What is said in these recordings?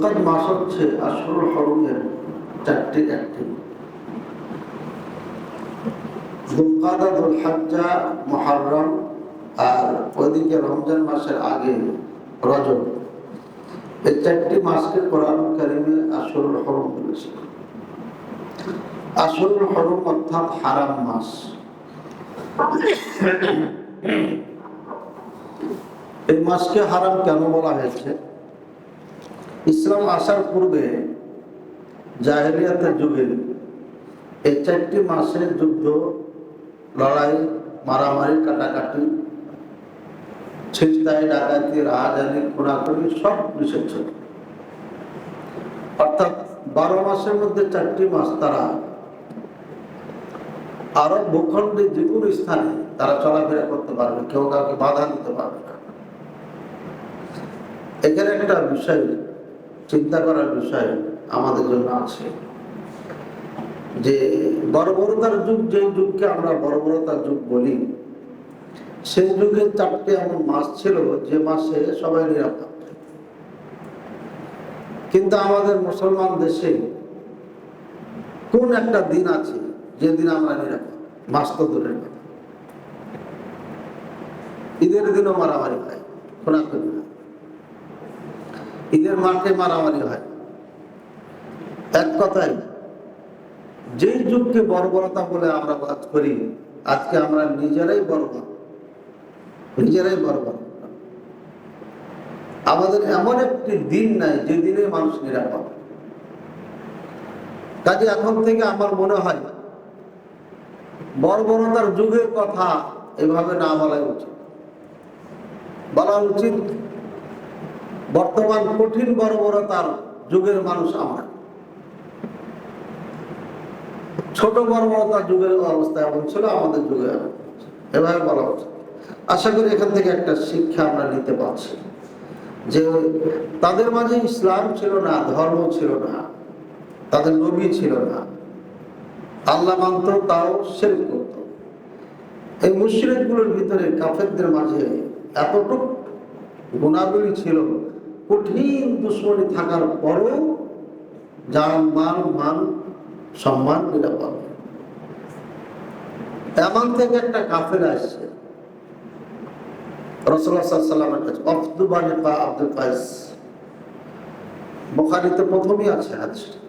যুলকাদ মাস হচ্ছে আশহুরুল হরমের চারটি একটি। যুলকাদা, যুলহজ্জা, মুহররম আর ওইদিকে রমজান মাসের আগে রজব, এই চারটি মাসকে কোরআন কারিমে আশহুরুল হরম বলেছে। আশহুরুল হরম অর্থাৎ হারাম মাস। এই মাসকে হারাম কেন বলা হয়েছে? ইসলাম আসার পূর্বে জাহেলিয়াতের যুগে এই চারটি মাসে যুদ্ধ, লড়াই, মারামারি, কাটাকাটি, ছিনতাই, ডাকাতি, রাহাজানি, খুনাখুনি সব নিষেধ ছিল। অর্থাৎ 12 মাসের মধ্যে 4টি মাস তারা আরব ভূখণ্ডে যে কোনো স্থানে তারা চলাফেরা করতে পারবে, কেউ কাউকে বাধা দিতে পারবে না। এখানে একটা বিষয় চিন্তা করার বিষয় আমাদের জন্য আছে যে বর্বরতার যুগ, যে যুগকে আমরা বর্বরতার যুগ বলি, সেই যুগে 4টি এমন মাস ছিল যে মাসে সবাই নিরাপদ। কিন্তু আমাদের মুসলমান দেশে কোন একটা দিন আছে যেদিন আমরা নিরাপদ? মাস তো দূরের কথা, ঈদের দিনও মারামারি হয়, খোনাখুনি হয়, ঈদের মাঠে মারামারি হয়। এক কথায় যেই যুগকে বর্বরতা বলে আমরা বাদ করি, আজকে আমরা নিজেরাই বর্বর। আমাদের এমন একটি দিন নাই যে দিনে মানুষ নিরাপদ। কাজে এখন থেকে আমার মনে হয় বর্বরতার যুগের কথা এভাবে না বলাই উচিত। বলা উচিত বর্তমান কঠিন বর্বরতার যুগের মানুষ আমরা। ছোট বর্বরতার যুগের অবস্থা এমন ছিল, আমাদের যুগে এভাবে বলা উচিত। আশা করি এখান থেকে একটা শিক্ষা আমরা নিতে পারছি যে তাদের মাঝে ইসলাম ছিল না, ধর্ম ছিল না, তাদের নবী ছিল না, আল্লাহ মানত, তাও শিরক করত। এই মুশরিকগুলোর ভিতরে কাফেরদের মাঝে এতটুকু গুণাবলী ছিল, কঠিন দুশ্মনী থাকার পরও যার মান সম্মান নিরাপদ। এমন থেকে একটা কাফের আসছে রাসূলুল্লাহ সাল্লাল্লাহু আলাইহি ওয়াসাল্লামের কাছে, ওফদ বানি আব্দুল কায়েস, বুখারীতে প্রথমেই আছে হাদিসটা।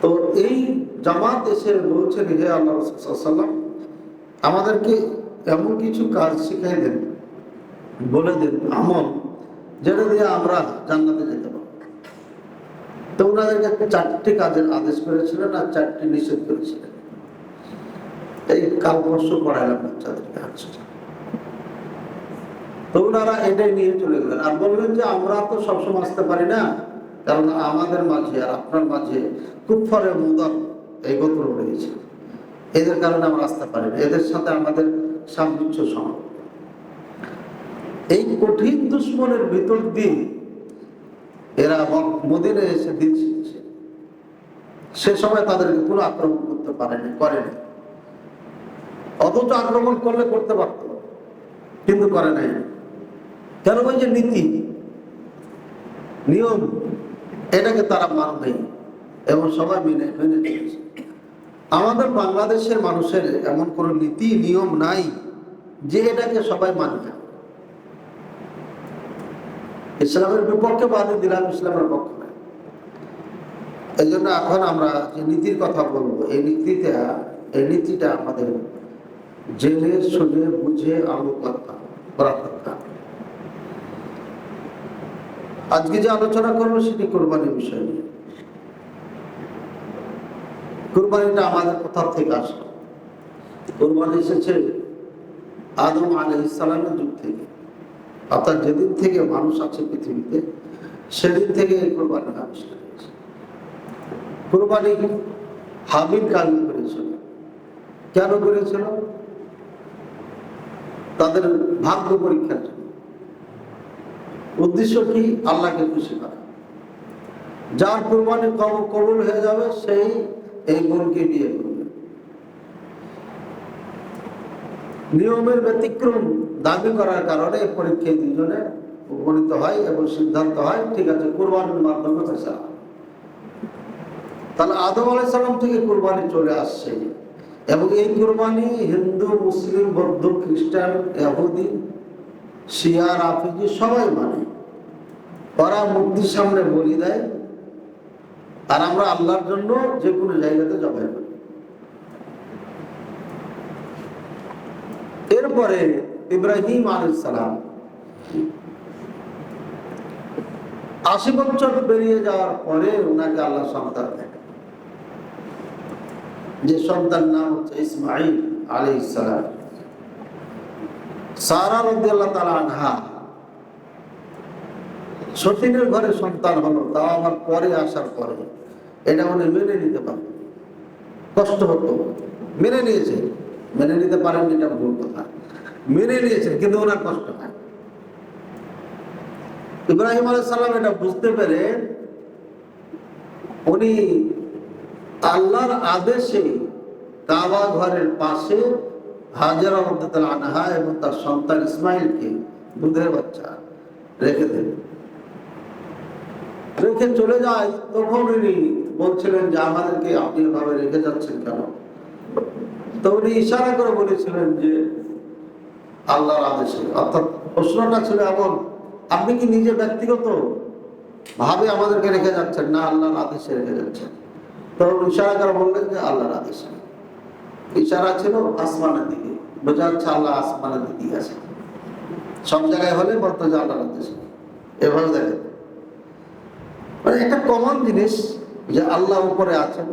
তো এই জামাত এসে বলছেন, হে আল্লাহ রাসূল সাল্লাল্লাহু আলাইহি ওয়াসাল্লাম, আমাদেরকে এমন কিছু কাজ শিখিয়ে দেন, বলে দেন আমল, যেটা দিয়ে আমরা জান্নাতে যেতে পারব। তো ওনাদেরকে 4টি কাজের আদেশ করেছিলেন আর 4টি নিষেধ করেছিলেন। এই কাল পরশু পড়াইলাম বাচ্চাদেরকে হাদিসটা। তো ওনারা এটাই নিয়ে চলে গেলেন আর বললেন যে আমরা তো সবসময় আসতে পারি না, কারণ আমাদের মাঝে আর আপনার মাঝে কুফারে মুদার এই গোত্র রয়েছে, এদের কারণে আমরা আসতে পারি না, এদের সাথে আমাদের সামঞ্জস্য সম্ভব। এই কঠিন দুশ্মনের ভিতর দিয়ে এরা মদিনায় এসে দিন শিখছে। সে সময় তাদেরকে কোনো আক্রমণ করতে করেনি, অথচ আক্রমণ করলে করতে পারত, কিন্তু করে নাই। কেন? ওই যে নীতি, নিয়ম, এটাকে তারা মানবে এবং সবাই মেনে চলেছে। আমাদের বাংলাদেশের মানুষের এমন কোনো নীতি নিয়ম নাই যে এটাকে সবাই মানবে। ইসলামের বিপক্ষে বাদে দিলাম, ইসলামের পক্ষে নাই। এই জন্য এখন আমরা যে নীতির কথা বলবো, এই নীতিটা আমাদের জেনে শুনে বুঝে আলোকতা করা দরকার। আজকে যে আলোচনা করবো সেটি কোরবানির বিষয় নিয়ে। কোরবানিটা আমাদের কোথা থেকে আসে? কোরবানি এসেছে আদম আলাইহিস সালামের যুগ থেকে, অর্থাৎ যেদিন থেকে মানুষ আছে পৃথিবীতে সেদিন থেকে এই কোরবানি আবিষ্কার হয়েছে। কোরবানি হাবিল কাবিল করেছিল। কেন করেছিল? তাদের ভাগ্য পরীক্ষার জন্য। উদ্দেশ্য কি? আল্লাহকে খুশি করা। যার কোরবানি কবুল হয়ে যাবে সেই এই বোনকে বিয়ে করবে। নিয়মের ব্যতিক্রম দাবি করার কারণে পরীক্ষায় দুজনে উপনীত হয় এবং সিদ্ধান্ত হয়, ঠিক আছে কুরবানির মাধ্যমে ফেসলা। তাহলে আদম আলাইহিস সালাম থেকে কুরবানি চলে আসছে, এবং এই কুরবানি হিন্দু, মুসলিম, বৌদ্ধ, খ্রিস্টান, ইহুদি, শিয়া, রাফিজি সবাই মানে। ওরা মূর্তির সামনে বলি দেয়, আর আমরা আল্লাহর জন্য যে কোনো জায়গাতে জবাই করি। এরপরে ইব্রাহিম আলাইহিস সালাম 80 বছর পেরিয়ে যাওয়ার পরে ওনাকে আল্লাহ সন্তান দেন, যে সন্তান নাম হচ্ছে ইসমাঈল আলাইহিস সালাম। সারা রাদিয়াল্লাহু তাআলা আনহা সতীনের ঘরে সন্তান হলো, তাও আমার পরে আসার পরে। এটা উনি মেনে নিতে পারেন, কষ্ট হতো, মেনে নিয়েছে। মেনে নিতে পারেন এটা ভুল কথা, মেনে নিয়েছেন, কিন্তু ওনার কষ্ট হয়। ইব্রাহিম আলাইহিস সালাম এটা বুঝতে পেরে উনি আল্লাহর আদেশে কাবা ঘরের পাশে হাজেরা রাদিয়াল্লাহু আনহা এবং তার সন্তান ইসমাঈলকে, দুধের বাচ্চা, রেখে দেন। রেখে চলে যায়, তখন উনি বলছিলেন যে আমাদেরকে আপনি এভাবে রেখে যাচ্ছেন কেন? তো উনি ইশারা করে বলেছিলেন যে আল্লাহর আদেশে। অর্থাৎ প্রশ্নটা ছিল এমন, আপনি কি নিজে ব্যক্তিগত ভাবে আমাদেরকে রেখে যাচ্ছেন, না আল্লাহর আদেশে রেখে যাচ্ছেন? তখন ইশারা করে বললেন যে আল্লাহর আদেশে। ইশারা ছিল আসমানের দিকে, বোঝা যাচ্ছে আল্লাহ আসমানের দিকে আছে। সব জায়গায় হলে বলতো যে আল্লাহর আদেশে। এভাবে দেখেন, মানে একটা কমন জিনিস যে আল্লাহ উপরে আছেন,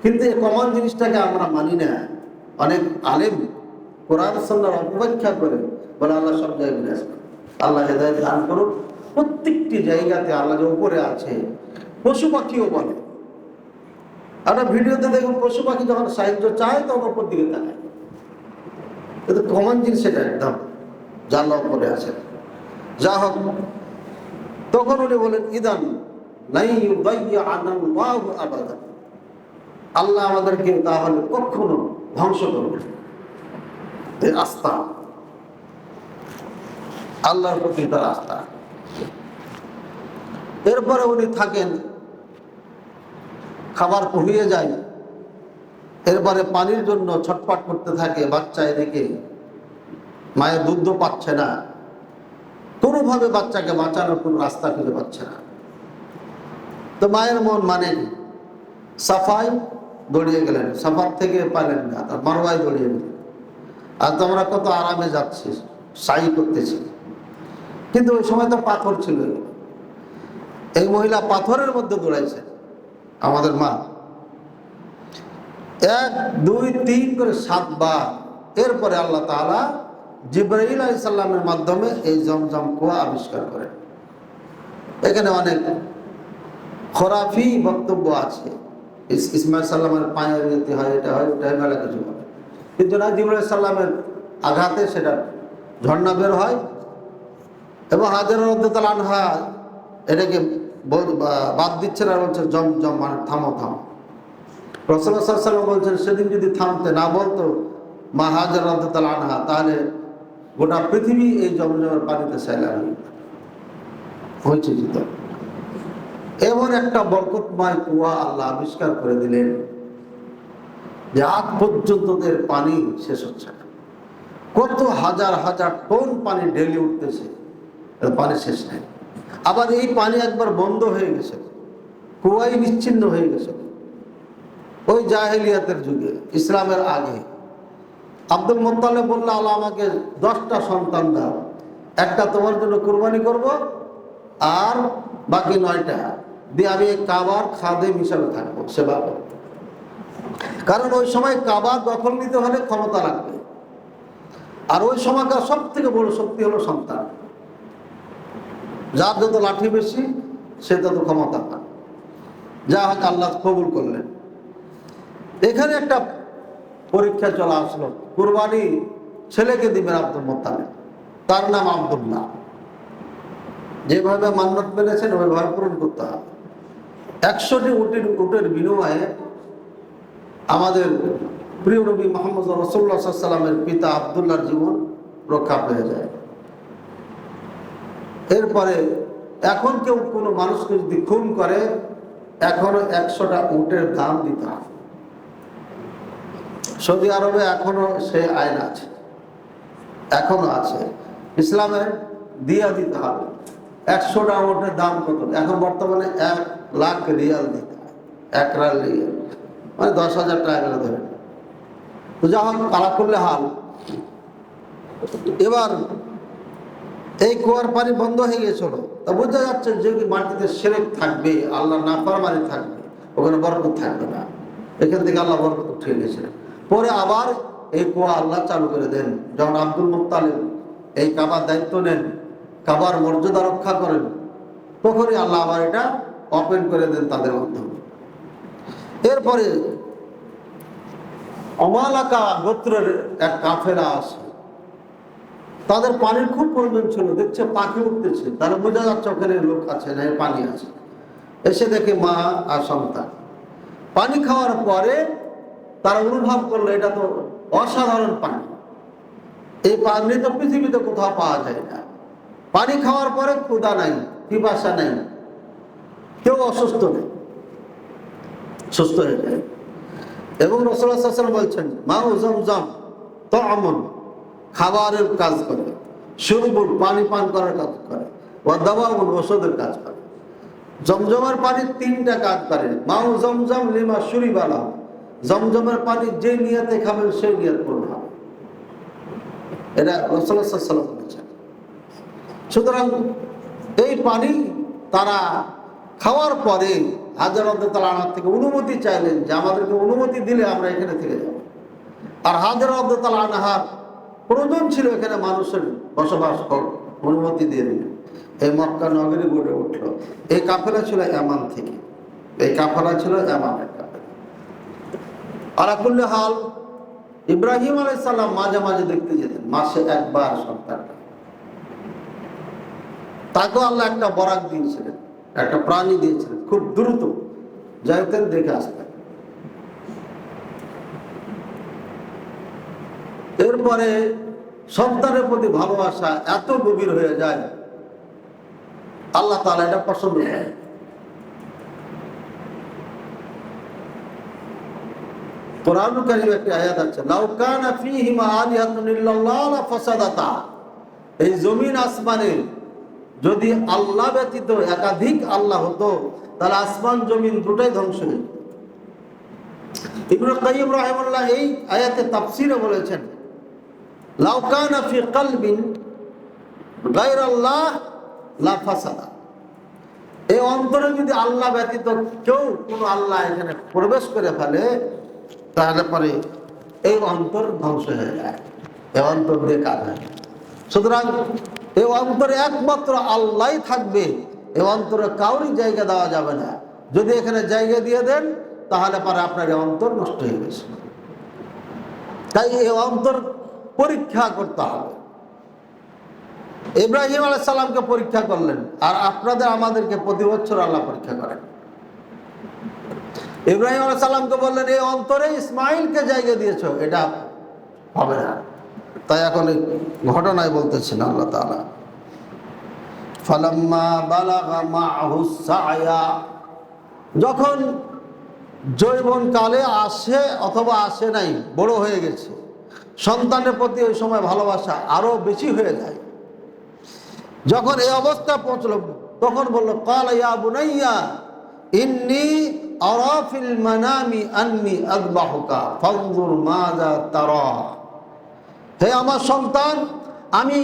কিন্তু এই কমন জিনিসটাকে আমরা মানি না। অনেক আলেম কোরআন সুন্নাহর অপব্যাখ্যা করে বলে আল্লাহ সব জায়গায় আছেন। আল্লাহ হেদায়েত দান করুন। প্রত্যেকটি জায়গাতে আল্লাহ যে উপরে আছে, পশু পাখিও বলে। আমরা ভিডিওতে দেখুন, পশু পাখি যখন সাহায্য চায় তখন উপর দিকে তাকায়। কিন্তু কমন জিনিস এটা একদম, যা আল্লাহ উপরে আছেন। যা হোক, তখন উনি বলেন ইদান লা ইউদাইয়্যানাল্লাহু আবাদা, আল্লাহ আমাদেরকে তাহলে কখনো ধ্বংস করবে। এই আস্থা, আল্লাহর প্রতি তার আস্থা। এরপরে উনি থাকেন, খাবার পুড়িয়ে যায়, এরপরে পানির জন্য ছটফট করতে থাকে। বাচ্চা এদিকে মায়ের দুধ পাচ্ছে না, কোনোভাবে বাচ্চাকে বাঁচানোর কোনো রাস্তা খুঁজে পাচ্ছে না। তো মায়ের মন মানে সাফায় দৌড়িয়ে গেলেন, সাফার থেকে পাইলেন না, তার মারওয়ায় দৌড়িয়ে গেলেন। আর তোমরা কত আরামে যাচ্ছি, সাই করতেছি, কিন্তু ওই সময় তো পাথর ছিল। এই মহিলা পাথরের মধ্যে দৌড়াইছে, আমাদের মা 1, 2, 3 করে 7 বার। এরপরে আল্লাহ তাআলা জিবরাইল আলাইহিস সালামের মাধ্যমে এই জমজম কুয়া আবিষ্কার করেন। এখানে অনেক খোরাফি বক্তব্য আছে, ইসমাইল সাল্লামের পায়ে যেতে হয়, এটা হয়, ওটা মেলা কিছু বলে। কিন্তু না, জিবরাইল সাল্লামের আঘাতে সেটা ঝর্ণা বের হয়, এবং হাজেরা রাদিয়াল্লাহু আনহা এটাকে বাদ দিচ্ছেন আর বলছে জমজম, মানে থামো থামো। রাসূলুল্লাহ সাল্লাল্লাহু আলাইহি ওয়াসাল্লাম বলছেন সেদিন যদি থামতে না বলতো মা হাজেরা রাদিয়াল্লাহু আনহা, তাহলে গোটা পৃথিবী এই জমজমের পানিতে সয়লাব হয়েছে যেত। এমন একটা বরকতময় কুয়া আল্লাহ আবিষ্কার করে দিলেন যে আজ পর্যন্ত এর পানি শেষ হচ্ছে না। কত হাজার হাজার টন পানি ঢেলে উঠতেছে, পানি শেষ নেই। আবার এই পানি একবার বন্ধ হয়ে গেছে, কুয়াই বিচ্ছিন্ন হয়ে গেছে। ওই জাহেলিয়াতের যুগে, ইসলামের আগে আব্দুল মুত্তালিব বলল, আল্লাহ আমাকে 10টা সন্তান দাও, একটা তোমার জন্য কুরবানি করব, আর বাকি 9টা দিয়ে আমি কাবার খাদেম হিসাবে থাকবো, সেবা করব। কারণ ওই সময় কাবা দখল নিতে হলে ক্ষমতা লাগবে, আর ওই সময়কার সব থেকে বড় শক্তি হলো সন্তান। যার যত লাঠি বেশি সে তত ক্ষমতা পায়। যা হোক, আল্লাহ কবুল করলেন। এখানে একটা পরীক্ষা চলে আসলো, কুরবানি ছেলেকে দিবেন আব্দুল মুত্তালিব, তার নাম আব্দুল্লাহ। যেভাবে মান্নত মেনেছেন ওইভাবে পূরণ করতে হবে। 100টি উটের বিনিময়ে আমাদের প্রিয় নবী মুহাম্মদ রাসূলুল্লাহ সাল্লাল্লাহু আলাইহি ওয়াসাল্লামের পিতা আব্দুল্লাহর জীবন রক্ষা পেয়ে যায়। এরপরে এখন কেউ কোনো মানুষকে যদি খুন করে এখনো 100টা উটের দাম দিতে হবে। সৌদি আরবে এখনো সে আইন আছে, এখনো আছে, ইসলামে দিয়া দিতে হবে। 100টা উটের দাম কত? এখন বর্তমানে 1 লাখ রিয়াল দিতে হয়। 1 লাখ রিয়াল মানে 10,000 টাকা করে ধরে। তো যা হোক, কারা করলে হাল। এবার এই কুয়ার পানি বন্ধ হয়ে গেছিল, তা বোঝা যাচ্ছে যে মাটিতে শিরক থাকবে, আল্লাহ নাফরমানি থাকবে, ওখানে বরকত থাকবে না। এখান থেকে আল্লাহ বরকত উঠিয়ে গেছিলেন। পরে আবার এই কুয়া আল্লাহ চালু করে দেন। যখন আব্দুল মুত্তালিব এই কাবার দায়িত্ব নেন, কাবার মর্যাদা রক্ষা করেন, তখনই আল্লাহ আবার এটা ওপেন করে দেন তাদের মাধ্যমে। এরপরে অমালাকা গোত্রের এক কাফেলা আসে, তাদের পানির খুব প্রয়োজন ছিল। দেখছে পাখি উঠতেছে, তাহলে বোঝা যাচ্ছে ওখানে লোক আছে, না পানি আছে। এসে দেখে মা আর সন্তান। পানি খাওয়ার পরে তারা অনুভব করলো এটা তো অসাধারণ পানি, এই পানি তো পৃথিবীতে কোথাও পাওয়া যায় না। পানি খাওয়ার পরে ক্ষুধা নাই, পিপাসা নাই, কেউ অসুস্থ নেই, সুস্থ হয়ে যায়। এবং রাসূলুল্লাহ সাল্লাল্লাহু আলাইহি ওয়াসাল্লাম বলছেন, মাউ জামজাম তা'আমুন, খাবারের কাজ করে, শুরবুল পানি পান করার কাজ করে, ওয়া দাওয়াউন ওষুধের কাজ করে। জমজমের পানি 3টা কাজ করে। মাউ জমজম লিমা শুরিবা লাহু, জমজমের পানি যে নিয়তে খাবেন সেই নিয়ত পূর্ণ হবে। এটা রাসূলুল্লাহ সাল্লাল্লাহু আলাইহি ওয়াসাল্লাম বলেছেন। সুতরাং এই পানি তারা খাওয়ার পরে হাজর রাদিয়াল্লাহু তাআলা আনহা থেকে অনুমতি চাইলেন যে আমাদেরকে অনুমতি দিলে আমরা এখানে থেকে যাব। আর হাজর রাদিয়াল্লাহু তাআলা আনহার প্রয়োজন ছিল এখানে মানুষের বসবাস কর, অনুমতি দিয়ে দিলেন। এই মক্কা নগরী গড়ে উঠলো। এই কাফেলা ছিল ইয়ামান থেকে, এই কাফেলা ছিল ইয়ামানের কাফেলা। আলা কুল্লি হাল, ইব্রাহিম আলাইহিস সালাম মাঝে মাঝে দেখতে যেতেন, মাসে একবার সন্তানটা। তাকে আল্লাহ একটা বরাক দিয়েছিলেন, একটা প্রাণী দিয়েছিলেন, খুব দ্রুত যাইতেন, দেখে আসতেন। এরপরে সন্তানের প্রতি ভালোবাসা এত গভীর হয়ে যায়, আল্লাহ তাআলা এটা পছন্দ করেন। কোরআনুল কারীমে একটি আয়াত আছে, লাউ কানা ফীহিমা আলিহাতুন ইল্লাল্লাহ লাফাসাদাতা, এই জমিন আসমানে যদি আল্লাহ ব্যতীত একাধিক আল্লাহ হতো তাহলে আসমান জমিন দুটাই ধ্বংস হয়ে যেত। ইবনে কাইয়্যিম রাহিমাহুল্লাহ এই আয়াতে তাফসীরে বলেছেন, লাউ কানা ফী কলবিন গায়রাল্লাহ লাফাসাদা, এই অন্তরে যদি আল্লাহ ব্যতীত কেউ কোনো আল্লাহ এখানে প্রবেশ করে ফেলে তাহলে পরে এই অন্তর ধ্বংস হয়ে যায়, এই অন্তর দিয়ে কাজ হয়। সুতরাং এই অন্তরে একমাত্র আল্লাহই থাকবে, এই অন্তরে কাউরই জায়গা দেওয়া যাবে না। যদি এখানে জায়গা দিয়ে দেন তাহলে পরে আপনার এই অন্তর নষ্ট হয়ে গেছে। তাই এই অন্তর পরীক্ষা করতে হবে। ইব্রাহিম আলাইহিস সালামকে পরীক্ষা করলেন, আর আপনাদের আমাদেরকে প্রতি বছর আল্লাহ পরীক্ষা করেন। ইব্রাহিম আলাইহিস সালামকে বললেন, এই অন্তরে ইসমাইলকে জায়গা দিয়েছো, এটা হবে না। তাই এখন এই ঘটনায় বলতেছেন আল্লাহ তাআলা, ফালাম্মা বালাগা মা'হুস সা'য়া, যখন যৌবন কালে আসে অথবা আসে নাই, বড় হয়ে গেছে, সন্তানের প্রতি ওই সময় ভালোবাসা আরো বেশি হয়ে যায়। যখন এই অবস্থা পৌঁছলো তখন বললো, ক্বালা ইয়া বুনাইয়া ইন্নী আরা ফিল মানামি আন্নী আযবাহুকা ফানজুর মাযা তারা, হে আমার সন্তান, আমি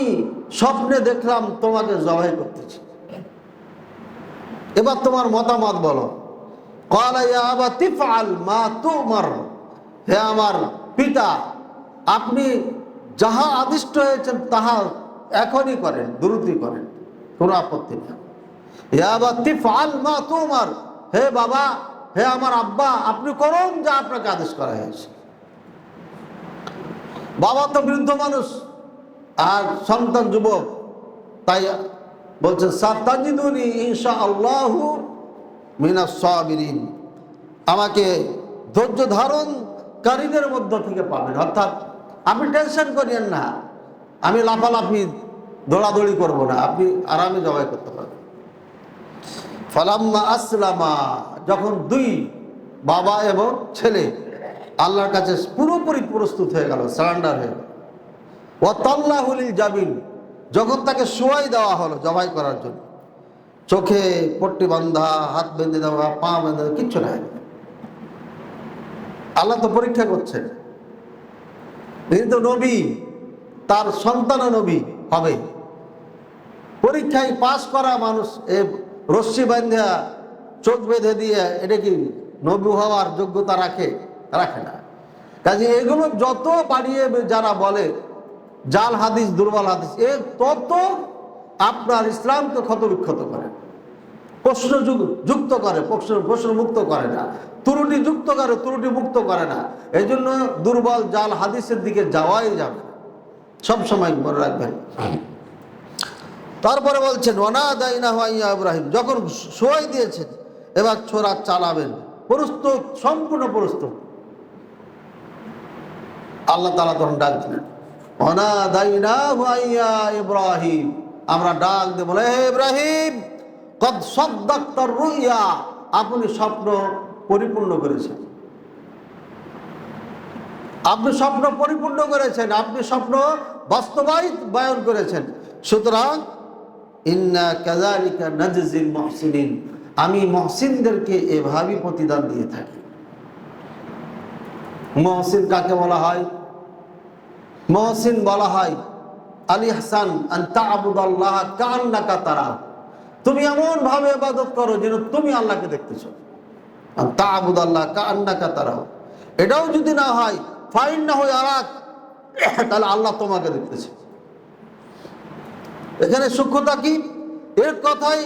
স্বপ্নে দেখলাম তোমাকে জবাই করতেছি, এবার তোমার মতামত বলো। ক্বালা ইয়া আবাতি ইফআল মা তু'মার, হে আমার পিতা, আপনি যাহা আদিষ্ট হয়েছেন তাহা এখনই করেন, দ্রুতই করেন, কোনো আপত্তি নেই। ইয়া আবাতি ইফআল মা তু'মার, হে বাবা, হে আমার আব্বা, আপনি করুন যা আপনাকে আদেশ করা হয়েছে। বাবা তো বৃদ্ধ মানুষ আর সন্তান যুবক, তাই বলছেন সাতাজিদুনি ইনশাআল্লাহু মিনাস সাবিরিন, আমাকে ধৈর্য ধারণকারীদের মধ্য থেকে পাবেন। অর্থাৎ আপনি টেনশন করিয়েন না, আমি লাফালাফি দৌড়াদৌড়ি করবো না, আপনি আরামে জবাই করতে পারবেন। ফালাম্মা আসলামা, যখন দুই বাবা এবং ছেলে আল্লাহর কাছে পুরোপুরি প্রস্তুত হয়ে গেল, সারেন্ডার হয়ে গেল, ওয়াতাল্লাহু লিল জাবিন, যখন তাকে শোয়াই দেওয়া হলো জবাই করার জন্য, চোখে পট্টি বাঁধা, হাত বেঁধে দেওয়া, পা বেঁধে দেওয়া, কিচ্ছু নাই। আল্লাহ তো পরীক্ষা করছেন, তিনি তো নবী, তার সন্তানও নবী হবে। পরীক্ষায় পাস করা মানুষ এ রশ্মি বাঁধা চোখ বেঁধে দিয়ে এটা কি নবী হওয়ার যোগ্যতা রাখে? রাখে না। কাজে এগুলো যত বাড়িয়ে যারা বলে জাল হাদিস, দুর্বল হাদিস, এ তত আপনার ইসলামকে ক্ষতবিক্ষত করে, প্রশ্ন যুক্ত করে, প্রশ্ন মুক্ত করে না, ত্রুটি যুক্ত করে, ত্রুটি মুক্ত করে না। এই জন্য দুর্বল জাল হাদিসের দিকে যাওয়াই যাবে, সবসময় মনে রাখবেন। তারপরে বলছেন ওয়ানাদাইনাহু ইয়া ইব্রাহিম, যখন শোয়াই দিয়েছেন এবার ছোরা চালাবেন, প্রস্তুত, সম্পূর্ণ প্রস্তুত। আল্লাহ তাআলা তখন ডাক দিলেন ওয়ানাদাইনাহু ইয়া ইব্রাহিম, আমরা ডাক দেব, হে ইব্রাহিম কদ সাদ্দাক্তার রুইয়া, আপনি স্বপ্ন পরিপূর্ণ করেছেন, আপনি স্বপ্ন পরিপূর্ণ করেছেন, আপনি স্বপ্ন বাস্তবায়ন করেছেন। সুতরাং ইন্না কাযালিকা নাজজিল মুহসিনিন, আমি মুহসিনদেরকে এভাবেই প্রতিদান দিয়ে থাকি। মুহসিন কাকে বলা হয়? মুহসিন বলা হয় আল ইহসান আন তা'বুদাল্লাহ কাআন্নাকা তারাহু, তুমি এমন ভাবে ইবাদত করো যেন তুমি আল্লাহকে দেখতেছো। আন তা'বুদাল্লাহ কাআন্নাকা তারাহু, এটাও যদি না হয় ফাইন্নাহু ইয়ারাক, তাহলে আল্লাহ তোমাকে দেখতেছে। এখানে সূক্ষ্মতা কি? এর কথাই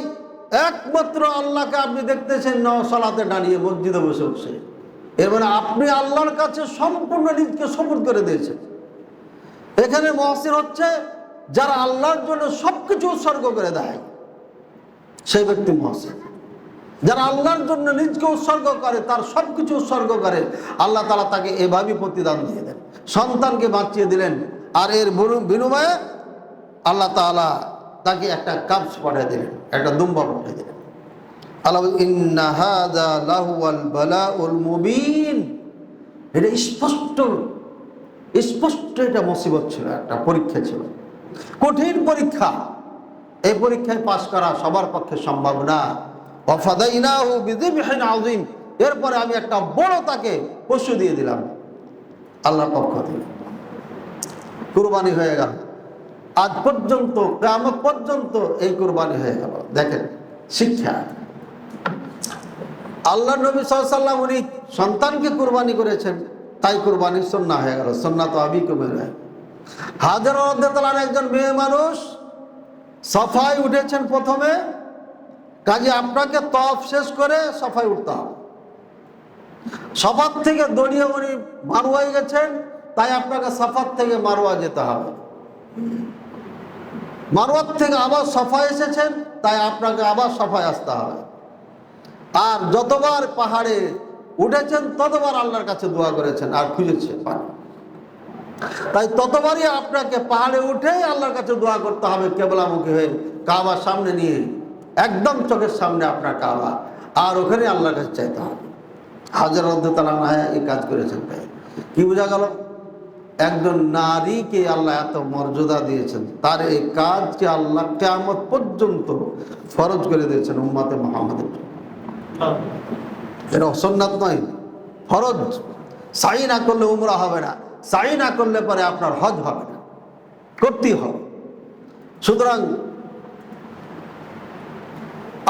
একমাত্র আল্লাহকে আপনি দেখতেছেন না সালাতে দাঁড়িয়ে, মসজিদে বসে বসে, এর মানে আপনি আল্লাহর কাছে সম্পূর্ণ নিজকে সমর্পণ করে দিয়েছেন। এখানে মুহসিন হচ্ছে যারা আল্লাহর জন্য সবকিছু উৎসর্গ করে দেয়, সেই ব্যক্তি মুহসিন। যারা আল্লাহর জন্য নিজকে উৎসর্গ করে, তার সবকিছু উৎসর্গ করে, আল্লাহ তাআলা তাকে এভাবেই প্রতিদান দিয়ে দেন। সন্তানকে বাঁচিয়ে দিলেন, আর এর বিনিময়ে আল্লাহ তাআলা তাকে একটা কাবজ পাঠিয়ে দিলেন, একটা দুম্বা পাঠিয়ে দিলেন। আল্লাহ ইন্না হাযা লাহুয়াল বালাউল মুবিন, এটা স্পষ্ট এটা মুসিবত ছিল, একটা পরীক্ষা ছিল, কঠিন পরীক্ষা। এই পরীক্ষায় পাশ করা সবার পক্ষে সম্ভব না। ওয়াফাদাইনাহু বিযিবহিন আযীম, এরপরে আমি একটা বড় তাকে পশু দিয়ে দিলাম আল্লাহর পক্ষ থেকে, কুরবানি হয়ে গেল। আজ পর্যন্ত, কিয়ামত পর্যন্ত এই কুরবানি হয়ে গেল। দেখেন শিক্ষা, আল্লাহ নবী সাল্লাল্লাহু আলাইহি ওয়াসাল্লাম উনি সন্তানকে কুরবানি করেছেন, তাই কুরবানির সুন্নাহ হয়ে গেল, সুন্নাত আবিকুম। হাজরা রাদিয়াল্লাহু আনহা একজন মেয়ে মানুষ, সাফায় উঠেছেন প্রথমে, কাজে আপনাকে তওয়াফ শেষ করে সাফায় উঠতে হবে। সাফাত থেকে দড়িয়ে উনি মারওয়ায় গেছেন, তাই আপনাকে সাফাত থেকে মারওয়া যেতে হবে। মারওয়াত থেকে আবার সাফায় এসেছেন, তাই আপনাকে আবার সাফায় আসতে হবে। আর যতবার পাহাড়ে উঠেছেন ততবার আল্লাহর কাছে দোয়া করেছেন আর খুঁজেছেন পানি, তাই ততবারই আপনাকে পাহাড়ে উঠেই আল্লাহর কাছে দোয়া করতে হবে, কেবলামুখী হয়ে, কাবার সামনে নিয়ে, একদম চোখের সামনে আপনার কাবা, আর ওখানে আল্লাহর কাছে চাইতে হবে। হাজরা রাদিয়াল্লাহু আনহা এই কাজ করেছেন। তাই কি বোঝা গেল? একজন নারীকে আল্লাহ এত মর্যাদা দিয়েছেন, তার এই কাজকে আল্লাহ কিয়ামত পর্যন্ত ফরজ করে দিয়েছেন উম্মতে মুহাম্মাদের জন্য। এটা সুন্নাত নয়, ফরজ। সাই না করলে উমরা হবে না, সাই না করলে পরে আপনার হজ হবে না, করতেই হবে। সুতরাং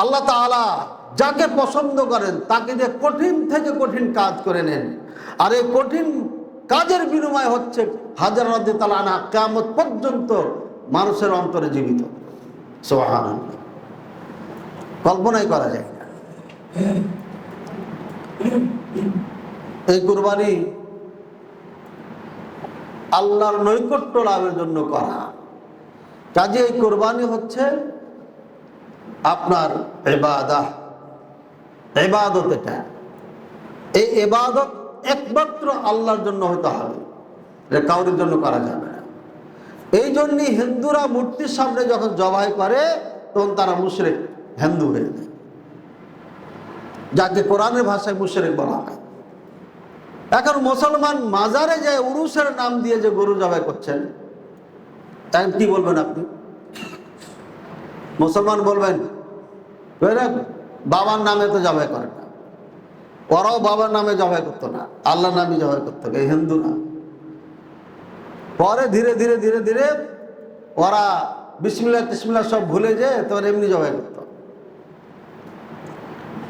আল্লাহ তাআলা যাকে পছন্দ করেন তাকে যে কঠিন থেকে কঠিন কাজ করে নেন, আর এই কঠিন কাজের বিনিময় হচ্ছে হাজরা রাদিয়াল্লাহু আনহা কিয়ামত পর্যন্ত মানুষের অন্তরে জীবিত। সুবহানাল্লাহ, কল্পনাই করা যায় না। এই কুরবানি আল্লাহর নৈকট্য লাভের জন্য করা। কাজে এই কুরবানি হচ্ছে আপনার ইবাদত। এটা এই ইবাদত একমাত্র আল্লাহর জন্য হতে হবে, এটা কাউরির জন্য করা যাবে না। এই জন্যই হিন্দুরা মূর্তির সামনে যখন জবাই করে তখন তারা মুশরিক, হিন্দু হয়ে যায়, যাকে কোরআনের ভাষায় মুশরিক বলা হয়। এখন মুসলমান মাজারে যায় উরুসের নাম দিয়ে যে গরু জবাই করছেন, কি বলবেন আপনি? মুসলমান বলবেন বাবার নামে তো জবাই করে না, ওরাও বাবার নামে জবাই করতো না, আল্লাহর নামে জবাই করতো, এই হিন্দু না। পরে ধীরে ধীরে ধীরে ধীরে ওরা বিসমিল্লাহ টিসমিল্লাহ সব ভুলে যে তোর এমনি জবাই করত।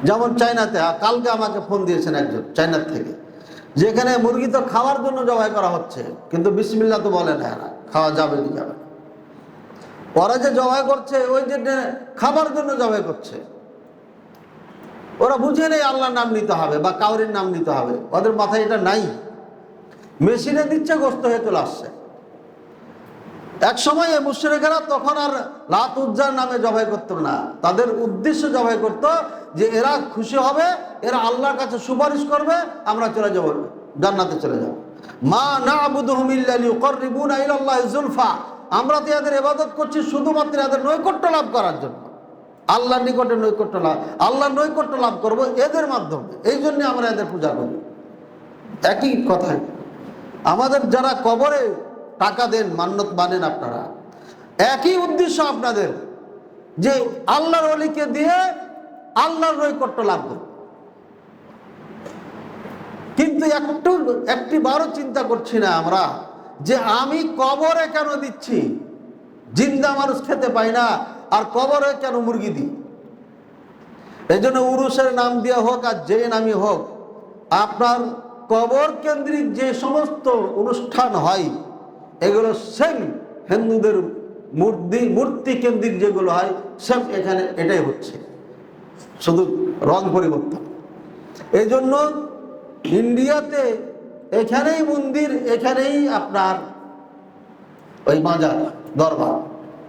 যেমন চায়নাতে, কালকে আমাকে ফোন দিয়েছেন একজন চায়নার থেকে, যেখানে মুরগি তো খাওয়ার জন্য জবাই করা হচ্ছে, কিন্তু বিসমিল্লাহ তো বলে না, এরা খাওয়া যাবে কি যাবে। ওরা যে জবাই করছে ওই যে খাবার জন্য জবাই করছে, ওরা বুঝে নেই আল্লাহর নাম নিতে হবে বা কাউরির নাম নিতে হবে, ওদের মাথায় এটা নাই। মেশিনে দিচ্ছে, গোস্ত হয়ে চলে আসছে। এক সময় এই মুশরিকেরা তখন আর লাত উজ্জার নামে জবাই করতো না, তাদের উদ্দেশ্য জবাই করতো যে এরা খুশি হবে, এরা আল্লাহর কাছে সুপারিশ করবে, আমরা চলে যাব জান্নাতে চলে যাব। মা না'বুদুহুম ইল্লা লিয়ুকাররিবুনা ইলাল্লাহি যুলফা, আমরা তো এদের ইবাদত করছি শুধুমাত্র এদের নৈকট্য লাভ করার জন্য, আল্লাহর নিকটে নৈকট্য লাভ, আল্লাহর নৈকট্য লাভ করব এদের মাধ্যমে, এই জন্য আমরা এদের পূজা করি। একই কথাই আমাদের যারা কবরে টাকা দেন, মান্নত বানেন, আপনারা একই উদ্দেশ্য আপনাদের, যে আল্লাহর ওলিকে দিয়ে আল্লাহর নৈকট্য লাভ করব। কিন্তু একটি বারও চিন্তা করছি না আমরা যে আমি কবরে কেন দিচ্ছি, জিন্দা মানুষ খেতে পাই না, আর কবরে কেন মুরগি দিই। এই জন্য উরুসের নাম দিয়ে হোক আর যে নামই হোক, আপনার কবর কেন্দ্রিক যে সমস্ত অনুষ্ঠান হয় এগুলো সেম হিন্দুদের মূর্তি কেন্দ্রিক যেগুলো হয় সেম এখানে এটাই হচ্ছে, শুধু রং পরিবর্তন। এই জন্য ইন্ডিয়াতে এখানেই মন্দির, এখানেই আপনার ওই মাজার দরবার,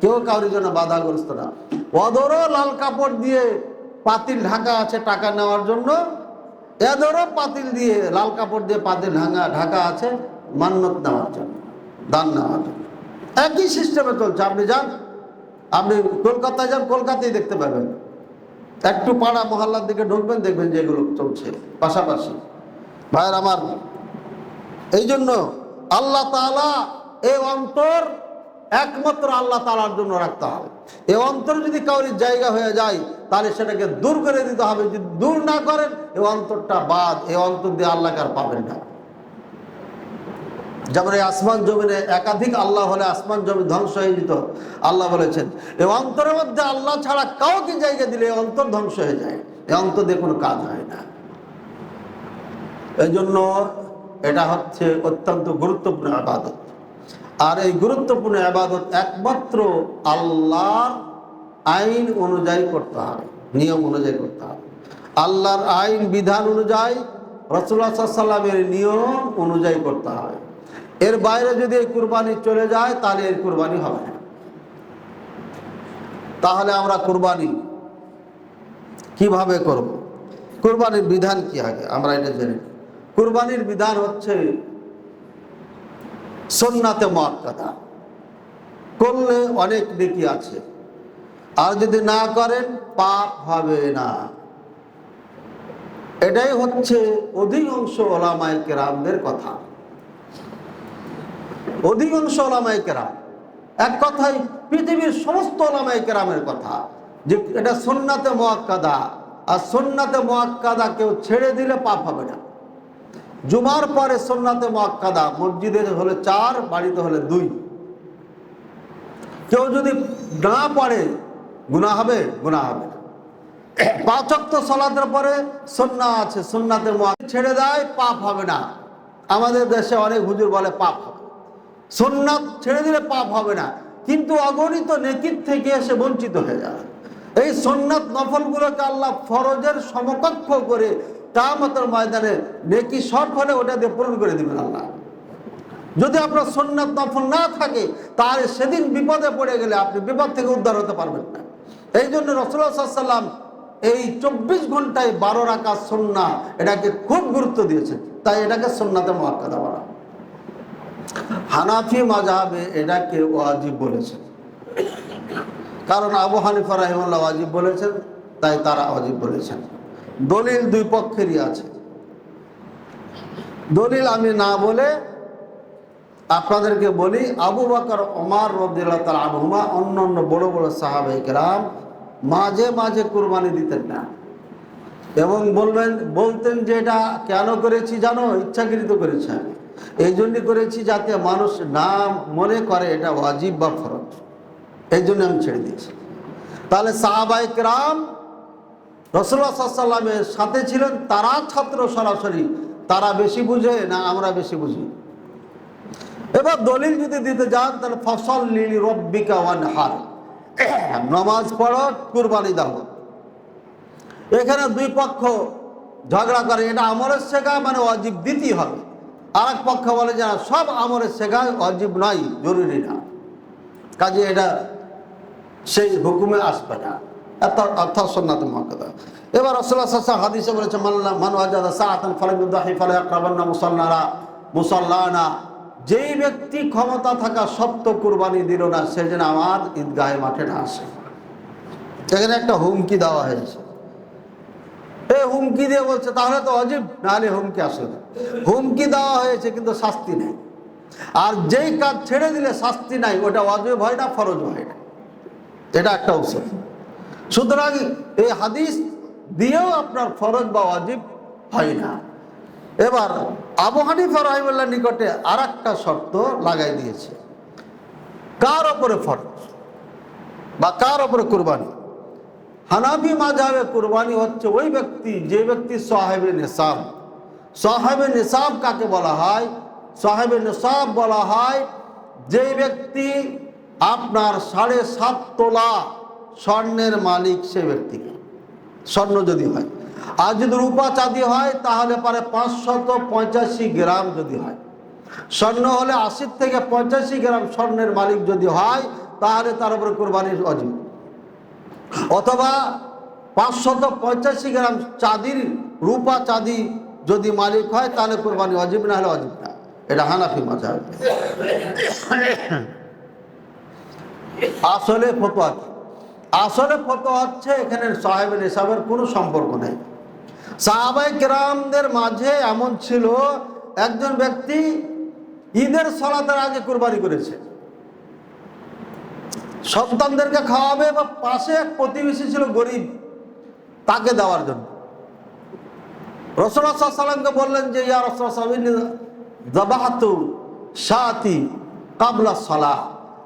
কেউ কারোর জন্য বাধাগ্রস্ত না। ওদেরও লাল কাপড় দিয়ে পাতিল ঢাকা আছে টাকা নেওয়ার জন্য, এদেরও পাতিল দিয়ে লাল কাপড় দিয়ে পাতিল ঢাকা আছে মান্নত নেওয়ার জন্য, দান নেওয়ার জন্য। একই সিস্টেমে চলছে। আপনি যান, আপনি কলকাতায় যান, কলকাতায় দেখতে পাবেন। একটু পাড়া মহল্লার দিকে ঢুকবেন, দেখবেন যে এগুলো চলছে পাশাপাশি। ভাইয়ের আমার, এই জন্য আল্লাহ তাআলা এই অন্তর একমাত্র আল্লাহ তাআলার জন্য রাখতে হবে। এই অন্তর যদি কাউরির জায়গা হয়ে যায় তাহলে সেটাকে দূর করে দিতে হবে। যদি দূর না করেন, এই অন্তরটা বাদ, এই অন্তর দিয়ে আল্লাহকে আর পাবেন না। যেমন এই আসমান জমিনে একাধিক আল্লাহ হলে আসমান জমি ধ্বংস হয়ে যেত। আল্লাহ বলেছেন এই অন্তরের মধ্যে আল্লাহ ছাড়া কাউকে জায়গা দিলে এই অন্তর ধ্বংস হয়ে যায়, এই অন্তর দিয়ে কোনো কাজ হয় না। এই জন্য এটা হচ্ছে অত্যন্ত গুরুত্বপূর্ণ ইবাদত। আর এই গুরুত্বপূর্ণ ইবাদত একমাত্র আল্লাহর আইন অনুযায়ী করতে হবে, নিয়ম অনুযায়ী করতে হবে। আল্লাহর আইন বিধান অনুযায়ী, রাসূলুল্লাহ সাল্লাল্লাহু আলাইহি ওয়াসাল্লামের নিয়ম অনুযায়ী করতে হবে। এর বাইরে যদি এই কুরবানি চলে যায় তাহলে এর কুরবানি হবে না। তাহলে আমরা কুরবানি কিভাবে করব? কুরবানির বিধান কি আগে আমরা এটা জেনে নিই। কুরবানির বিধান হচ্ছে সুন্নাতে মুআক্কাদা, করলে অনেক নেকি আছে, আর যদি না করেন পাপ হবে না। এটাই হচ্ছে অধিকাংশ উলামায়ে কেরামদের কথা। অধিকাংশ উলামায়ে কেরাম, এক কথায় পৃথিবীর সমস্ত উলামায়ে কেরামের কথা, যে এটা সুন্নাতে মুআক্কাদা। আর সুন্নাতে মুআক্কাদা কেউ ছেড়ে দিলে পাপ হবে না। জুমার পরে সুন্নাতে মুআক্কাদা মসজিদে হলে 4, বাড়িতে হলে 2। কেউ যদি না পড়ে গুনাহ হবে? গুনাহ হবে না। 5 ওয়াক্ত সালাতের পরে সুন্নাহ আছে, সুন্নাতে মুআক্কাদা ছেড়ে দেয় পাপ হবে না। আমাদের দেশে অনেক হুজুর বলে পাপ হবে, সুন্নাত ছেড়ে দিলে পাপ হবে না, কিন্তু অগণিত নেকির থেকে এসে বঞ্চিত হয়ে যায়। এই সুন্নাত নফলগুলোকে আল্লাহ ফরজের সমকক্ষ করে কিয়ামতের ময়দানে নেকি শর্ট হলে ওটা দিয়ে পূরণ করে দিবেন আল্লাহ। যদি আপনার সুন্নাত নফল না থাকে তাহলে সেদিন বিপদে পড়ে গেলে আপনি বিপদ থেকে উদ্ধার হতে পারবেন না। এই জন্য রাসূলুল্লাহ সাল্লাল্লাহু আলাইহি ওয়াসাল্লাম এই 24 ঘন্টায় 12 রাকাত সুন্নাহ এটাকে খুব গুরুত্ব দিয়েছেন, তাই এটাকে সুন্নাতে মুআক্কাদা বলা। হানাফি মাযহাবে এটাকে ওয়াজিব বলেছেন, কারণ আবু হানিফা রাহিমাহুল্লাহ ওয়াজিব বলেছেন, তাই তারা ওয়াজিব বলেছেন। দলিল দুই পক্ষেরই আছে। দলিল আমি না বলে আপনাদেরকে বলি, আবু বকর ওমর রাদিয়াল্লাহু তাআলা আনহুমা অন্যান্য বড় বড় সাহাবায়ে কেরাম মাঝে মাঝে কুরবানি দিতেন না, এবং বলতেন যে এটা কেন করেছি জানো, ইচ্ছাকৃত করেছি আমি, এই জন্যই করেছি যাতে মানুষ না মনে করে এটা ওয়াজিব বা ফরজ, এই জন্য আমি ছেড়ে দিয়েছি। তাহলে সাহাবায়ে কেরাম রাসূলুল্লাহ সাল্লাল্লাহু আলাইহি ওয়াসাল্লামের সাথে ছিলেন, তারা ছাত্র সরাসরি, তারা বেশি বুঝে না আমরা বেশি বুঝি? এবার দলিল যদি দিতে যান তাহলে ফাসাল্লি লিরাব্বিকা ওয়ানহার, নামাজ পড়ো, কুরবানি দাও। এখানে দুই পক্ষ ঝগড়া করে, এটা আমলের শেখা মানে ওয়াজিব দিতেই হবে। আর এক পক্ষ বলে যে সব আমলের শেখা ওয়াজিব নয়, জরুরি না, কাজে এটা সেই হুকুমে আসবে না, অর্থাৎ সুন্নাতুল মুআক্কাদা। এবার রাসূলুল্লাহ সাল্লাল্লাহু আলাইহি ওয়াসাল্লাম হাদিসে বলেছেন, মান ওয়াজাদা সাআতান ফালাম ইউদাহি ফালা ইয়াকরাবান্না মুসাল্লানা, যেই ব্যক্তি ক্ষমতা থাকা সত্ত্বেও কুরবানি দিল না, সে যেন আমার ঈদগাহে মাঠে না আসে। এখানে একটা হুমকি দেওয়া হয়েছে। এই হুমকি দিয়ে বলছে তাহলে তো ওয়াজিব, নাহলে হুমকি আসে না। হুমকি দেওয়া হয়েছে কিন্তু শাস্তি নেই, আর যেই কাজ ছেড়ে দিলে শাস্তি নাই ওটা ওয়াজিব হয় না, ফরজ হয় না, এটা একটা উসুল। সুতরাং এই হাদিস দিয়েও আপনার ফরজ বা ওয়াজিব হয় না। এবার আবু হানিফা রাহিমাহুল্লাহর নিকটে আর একটা শর্ত লাগাই দিয়েছে, কার ওপরে ফরজ বা কার ওপরে কুরবানি। হানাফি মাযহাবে কুরবানি হচ্ছে ওই ব্যক্তি, যে ব্যক্তি সাহেবে নিসাব। সাহেবে নিসাব কাকে বলা হয়? সাহেবে নিসাব বলা হয় যে ব্যক্তি আপনার 7.5 তোলা স্বর্ণের মালিক, সে ব্যক্তিকে, স্বর্ণ যদি হয়। আর যদি রূপা চাঁদি হয় তাহলে পারে 585 গ্রাম যদি হয়। স্বর্ণ হলে 80 থেকে 85 গ্রাম স্বর্ণের মালিক যদি হয় তাহলে তার উপরে কুরবানির ওয়াজিব। অথবা 585 গ্রাম চাঁদির, রূপা চাঁদি যদি মালিক হয় তাহলে কুরবানি ওয়াজিব, না হলে ওয়াজিব না। এটা হানাফি মাযহাব। আসলে ফতোয়া কি? আসলে ফতোয়া হচ্ছে এখানে সাহেবে নিসাবের কোনো সম্পর্ক নেই। সাহাবায়ে কেরামদের মাঝে এমন ছিল, একজন ব্যক্তি ঈদের সালাতের আগে কুরবানি করেছে, সন্তানদেরকে খাওয়াবে, বা পাশে এক প্রতিবেশী ছিল গরিব, তাকে দেওয়ার জন্য রাসূলুল্লাহ সাল্লাল্লাহু আলাইহি ওয়াসাল্লামকে বললেন যে ইয়া রাসূলুল্লাহ যাবাহাতু শাতি ক্বাবলা সালাহ,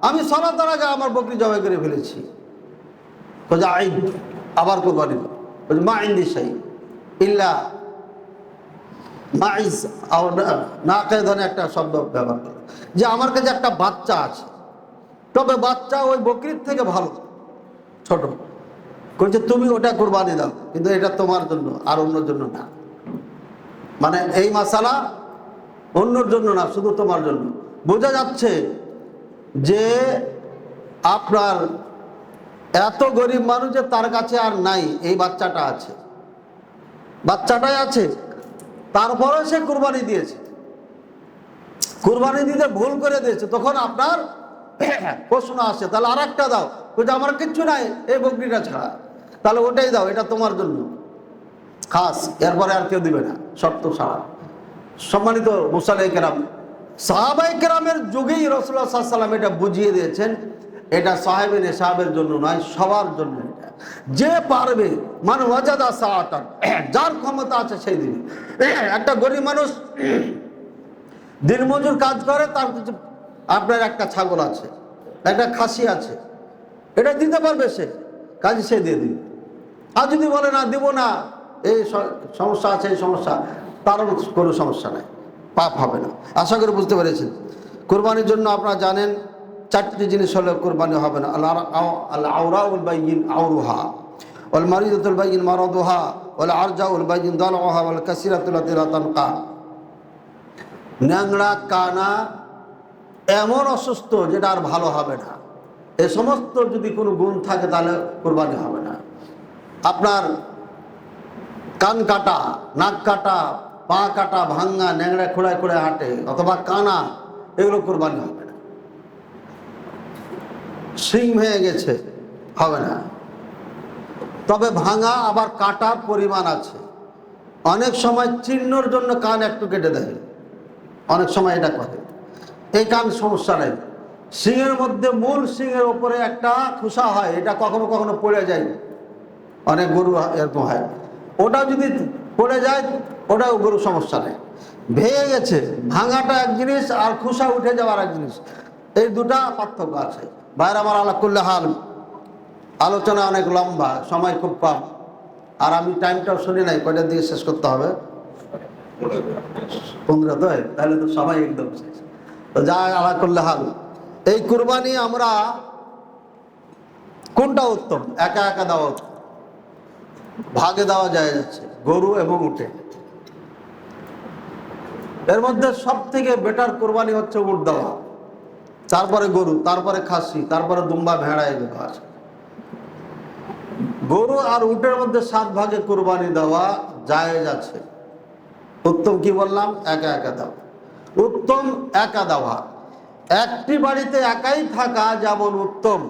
আমি সালাতের আগে আমার বকরি জবাই করে ফেলেছি। কজা আইদ, আবার কুরবানি দাও। মা ইনদি শাই ইল্লা মাইজ আও না কে ধরনের একটা শব্দ ব্যবহার করে, যে আমার কাছে একটা বাচ্চা আছে, তবে বাচ্চা ওই বকরির থেকে ভালো, ছোট। বলছে তুমি ওটা কুরবানি দাও, কিন্তু এটা তোমার জন্য আর অন্যর জন্য না। মানে এই মাসালা অন্যর জন্য না, শুধু তোমার জন্য। বোঝা যাচ্ছে যে আপনার এত গরিব মানুষ যে তার কাছে আর নাই, এই বাচ্চাটা আছে, বাচ্চাটাই আছে, তারপরে সে কুরবানি দিয়েছে। কুরবানি দিতে ভুল করে দিয়েছে, তখন আপনার প্রশ্ন আসে তাহলে আর একটা দাও। বলছে আমার কিচ্ছু নাই এই বকরিটা ছাড়া, তাহলে ওটাই দাও, এটা তোমার জন্য খাস, এরপরে আর কেউ দিবে না, শর্ত ছাড়া। সম্মানিত মুসল্লি কেরাম, সাহাবায়ে কেরামের যুগেই রাসূলুল্লাহ সাল্লাল্লাহু আলাইহি ওয়াসাল্লাম এটা বুঝিয়ে দিয়েছেন, এটা সাহেবে নিসাবের জন্য নয়, সবার জন্য। এটা যে পারবে, মান ওয়াজাদা সাআতান, যার ক্ষমতা আছে সেই দিবে। একটা গরিব মানুষ দিনমজুর কাজ করে, তার কিছু আপনার একটা ছাগল আছে, একটা খাসি আছে, এটা দিতে পারবে সে, কাজে সে দিয়ে দিবে। আর যদি বলে না দিব না, এই সমস্যা আছে, এই সমস্যা, তারও কোনো সমস্যা নাই, পাপ হবে না। আশা করি বুঝতে পেরেছেন। কুরবানির জন্য আপনারা জানেন 4টি জিনিস হলে কুরবানি হবে না। আল আওরাউল বাইয়িন আওরুহা, ওয়াল মারিদাতুল বাইয়িন মারাদুহা, ওয়াল আরজাউল বাইয়িন দালউহা, ওয়াল কাসিরাতুল লাতী লা তানকা। ন্যাংরা কানা এমন অসুস্থ যেটা আর ভালো হবে না, এ সমস্ত যদি কোনো গুণ থাকে তাহলে কুরবানি হবে না। আপনার কান কাটা, নাক কাটা, পা কাটা, ভাঙ্গা, ন্যাংরা খোড়ায় খোড়ায় হাঁটে, অথবা কানা, এগুলো কোরবানি হবে না। শিং ভেঙে গেছে, হবে না। তবে ভাঙা আবার কাটার পরিমাণ আছে। অনেক সময় চিহ্নর জন্য কান একটু কেটে দেয়, অনেক সময় এটা করে, এই কান সমস্যা নেই। শিংয়ের মধ্যে মূল শিংয়ের ওপরে একটা খোসা হয়, এটা কখনো কখনো পড়ে যায়, অনেক গরু এরকম হয়। ওটা যদি পড়ে যায় ওটাও গরু সমস্যা নেই। ভেঙে গেছে, ভাঙাটা এক জিনিস আর খোসা উঠে যাওয়ার এক জিনিস, এই দুটা পার্থক্য আছে। বাইরে আমার আল্লাহ করলে হাল আলোচনা অনেক লম্বা, সময় খুব কম, আর আমি টাইমটাও শুনি নাই, কয়টার দিকে শেষ করতে হবে? 15 তো, তাহলে তো সময় একদম শেষ। তো যা আল্লাহ করলে হাল, এই কুরবানি আমরা কোনটা উত্তম? একা একা দেওয়া উত্তম, ভাগে দেওয়া যায় যাচ্ছে, গরু এবং উটে। এর মধ্যে সব থেকে বেটার কোরবানি হচ্ছে উট দেওয়া, তারপরে গরু, তারপরে খাসি, তারপরে দুম্বা, ভেড়া, এগুলো আছে। গরু আর উটের মধ্যে 7 ভাগে কোরবানি দেওয়া জায়েজ আছে। উত্তম কি বললাম? একা একা দেওয়া উত্তম। একা দেওয়া, একটি বাড়িতে একাই থাকা যেমন উত্তম,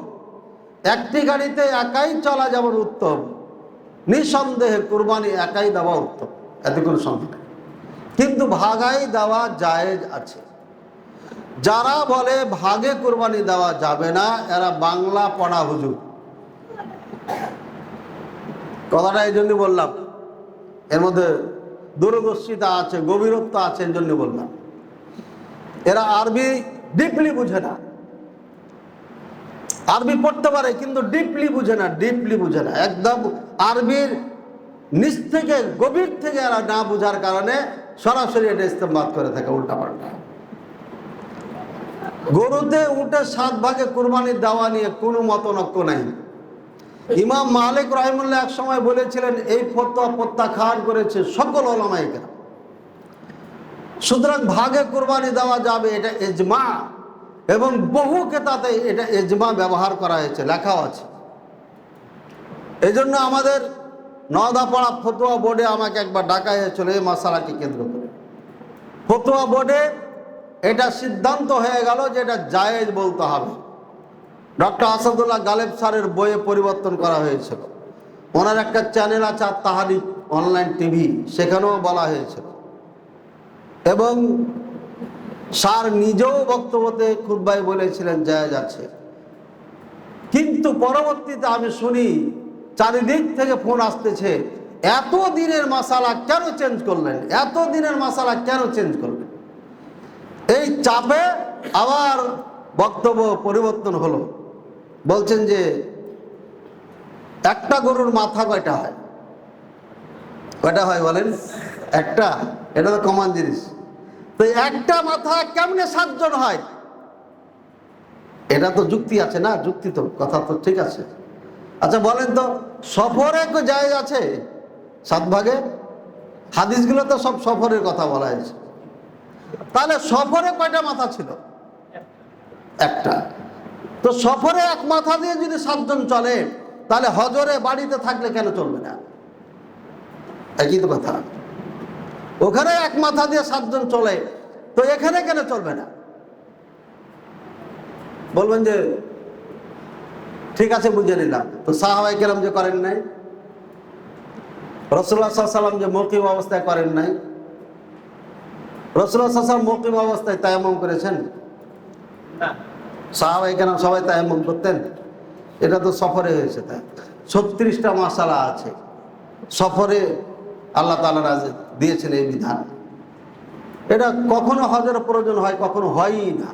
একটি গাড়িতে একাই চলা যেমন উত্তম, নিঃসন্দেহে কোরবানি একাই দেওয়া উত্তম, এতে কোনো সন্দেহ নেই। কিন্তু ভাগাই দেওয়া জায়েজ আছে। যারা বলে ভাগে কোরবানি দেওয়া যাবে না, এরা বাংলা পড়া হুজুর। কথাটা এই জন্য বললাম, এর মধ্যে দূরদর্শিতা আছে, গভীরত্ব আছে, এর জন্য বললাম। এরা আরবি ডিপলি বুঝে না, আরবি পড়তে পারে কিন্তু ডিপলি বুঝে না, ডিপলি বুঝে না, একদম আরবির নিচ থেকে গভীর থেকে এরা না বুঝার কারণে সরাসরি এটা ইস্তেমাল করে থাকে উল্টাপাল্টা। গরুতে উটে 7 ভাগে কুরবানি দেওয়া নিয়ে কোনো মতনৈক্য নাই। ইমাম মালিক রাহিমাহুল্লাহ এক সময় বলেছিলেন, এই ফতোয়া প্রত্যাখ্যান করেছে সকল উলামায়ে কেরাম। সুতরাং ভাগে কুরবানি দেওয়া যাবে, এটা ইজমা, এবং বহু কেতাবে এটা ইজমা ব্যবহার করা হয়েছে, লেখাও আছে। এই জন্য আমাদের নওদাপাড়া ফতোয়া বোর্ডে আমাকে একবার ডাকা হয়েছিল এই মাসালাকে কেন্দ্র করে। ফতোয়া বোর্ডে এটা সিদ্ধান্ত হয়ে গেল যে এটা জায়েজ বলতে হবে। ডক্টর আসাদুল্লাহ গালেব স্যারের বইয়ে পরিবর্তন করা হয়েছিল। ওনার একটা চ্যানেল আছে আত-তাহরিক অনলাইন টিভি, সেখানেও বলা হয়েছিল। এবং স্যার নিজেও বক্তব্যতে খুতবায় বলেছিলেন জায়েজ আছে। কিন্তু পরবর্তীতে আমি শুনি চারিদিক থেকে ফোন আসতেছে, এত দিনের মাসালা কেন চেঞ্জ করলেন, এত দিনের মাসালা কেন চেঞ্জ করলেন? এই চাপে আবার বক্তব্য পরিবর্তন হলো। বলছেন যে একটা গরুর মাথা কয়টা হয়? কয়টা হয় বলেন? একটা, এটা তো কমন জিনিস। তো একটা মাথা কেমনে 7 জন হয়? এটা তো যুক্তি আছে না? যুক্তি তো, কথা তো ঠিক আছে। আচ্ছা বলেন তো, সফরে কো জায়েজ আছে 7 ভাগে? হাদিসগুলো তো সব সফরের কথা বলা হয়েছে। তাহলে সফরে কয়টা মাথা ছিল? একটা। তো সফরে এক মাথা দিয়ে যদি 7 জন চলে, তাহলে হজরে বাড়িতে থাকলে কেন চলবে না? একই তো কথা। ওখানে এক মাথা দিয়ে 7 জন চলে, তো এখানে কেন চলবে না? বলবেন যে ঠিক আছে বুঝে নিলাম, তো সাহাবায়ে কেরাম যে করেন নাই, রাসূলুল্লাহ সাল্লাল্লাহু আলাইহি ওয়াসাল্লাম যে মুকিম অবস্থায় করেন নাই, রাসূলুল্লাহ সাল্লাল্লাহু আলাইহি ওয়াসাল্লাম মুকিম অবস্থায় তায়াম্মুম করেছেন না? সাহাবায়ে কেরাম সবাই তায়াম্মুম করতেন? এটা তো সফরে হয়েছে। তাই 36টা মাসালা আছে সফরে, আল্লাহ তাআলা রাজি দিয়েছেন এই বিধান। এটা কখনো হজের প্রয়োজন হয়, কখনো হয়ই না,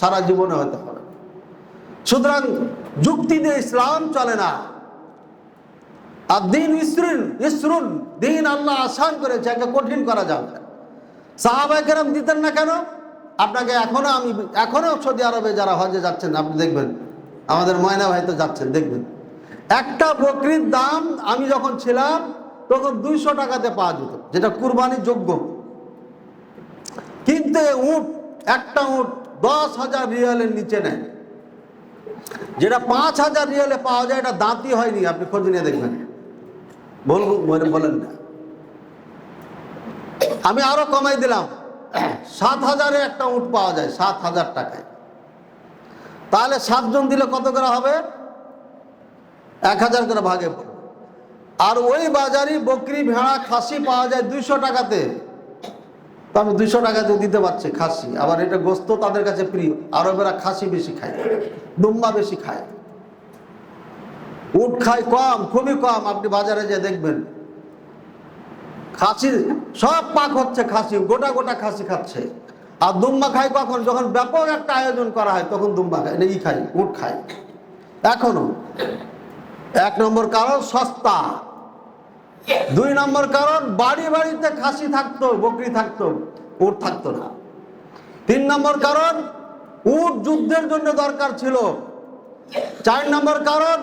সারা জীবনে হতে হবে। সুতরাং যুক্তি দিয়ে ইসলাম চলে না। আর দিন ইসরুন, দিন আল্লাহ আসান করেছে, একে কঠিন করা যাবে না। সাহাবায়ে কেরাম দিতেন না কেন? আপনাকে এখনো সৌদি আরবে যারা হজে যাচ্ছেন আপনি দেখবেন, আমাদের ময়না ভাই তো যাচ্ছেন, দেখবেন একটা বকরির দাম আমি যখন ছিলাম তখন 200 টাকাতে পাওয়া যেত, যেটা কুরবানির যোগ্য। কিন্তু একটা উট 10,000 রিয়ালের নিচে নেয়। যেটা 5,000 রিয়ালে পাওয়া যায়, এটা দাঁতই হয়নি, আপনি খোঁজ নিয়ে দেখবেন। বলেন না, আমি আরো কমাই দিলাম, 7,000-এ একটা উট পাওয়া যায় 7,000 টাকায়, তাহলে 7 জন দিলে কত করে হবে? 1,000 করে ভাগে পড়বে। আর ওই বাজারি বকরি, ভেড়া, খাসি পাওয়া যায় 200 টাকাতে। তো আমি 200 টাকাতে দিতে পারছি খাসি, আবার এটা গোস্ত তাদের কাছে প্রিয়। আরবেরা খাসি বেশি খায়, দুম্বা বেশি খায়, উট খায় কম, খুবই কম। আপনি বাজারে যে দেখবেন খাসি সব পাক হচ্ছে, খাসি গোটা গোটা খাসি খাচ্ছে। আর দুম্বা খায় কখন? যখন ব্যাপক একটা আয়োজন করা হয় তখন দুম্বা খায়, ই খায়, উট খায়। এখনো 1 নম্বর কারণ সস্তা, 2 নম্বর কারণ বাড়ি বাড়িতে খাসি থাকতো, বকরি থাকতো, উট থাকতো না। 3 নম্বর কারণ উট যুদ্ধের জন্য দরকার ছিল। 4 নম্বর কারণ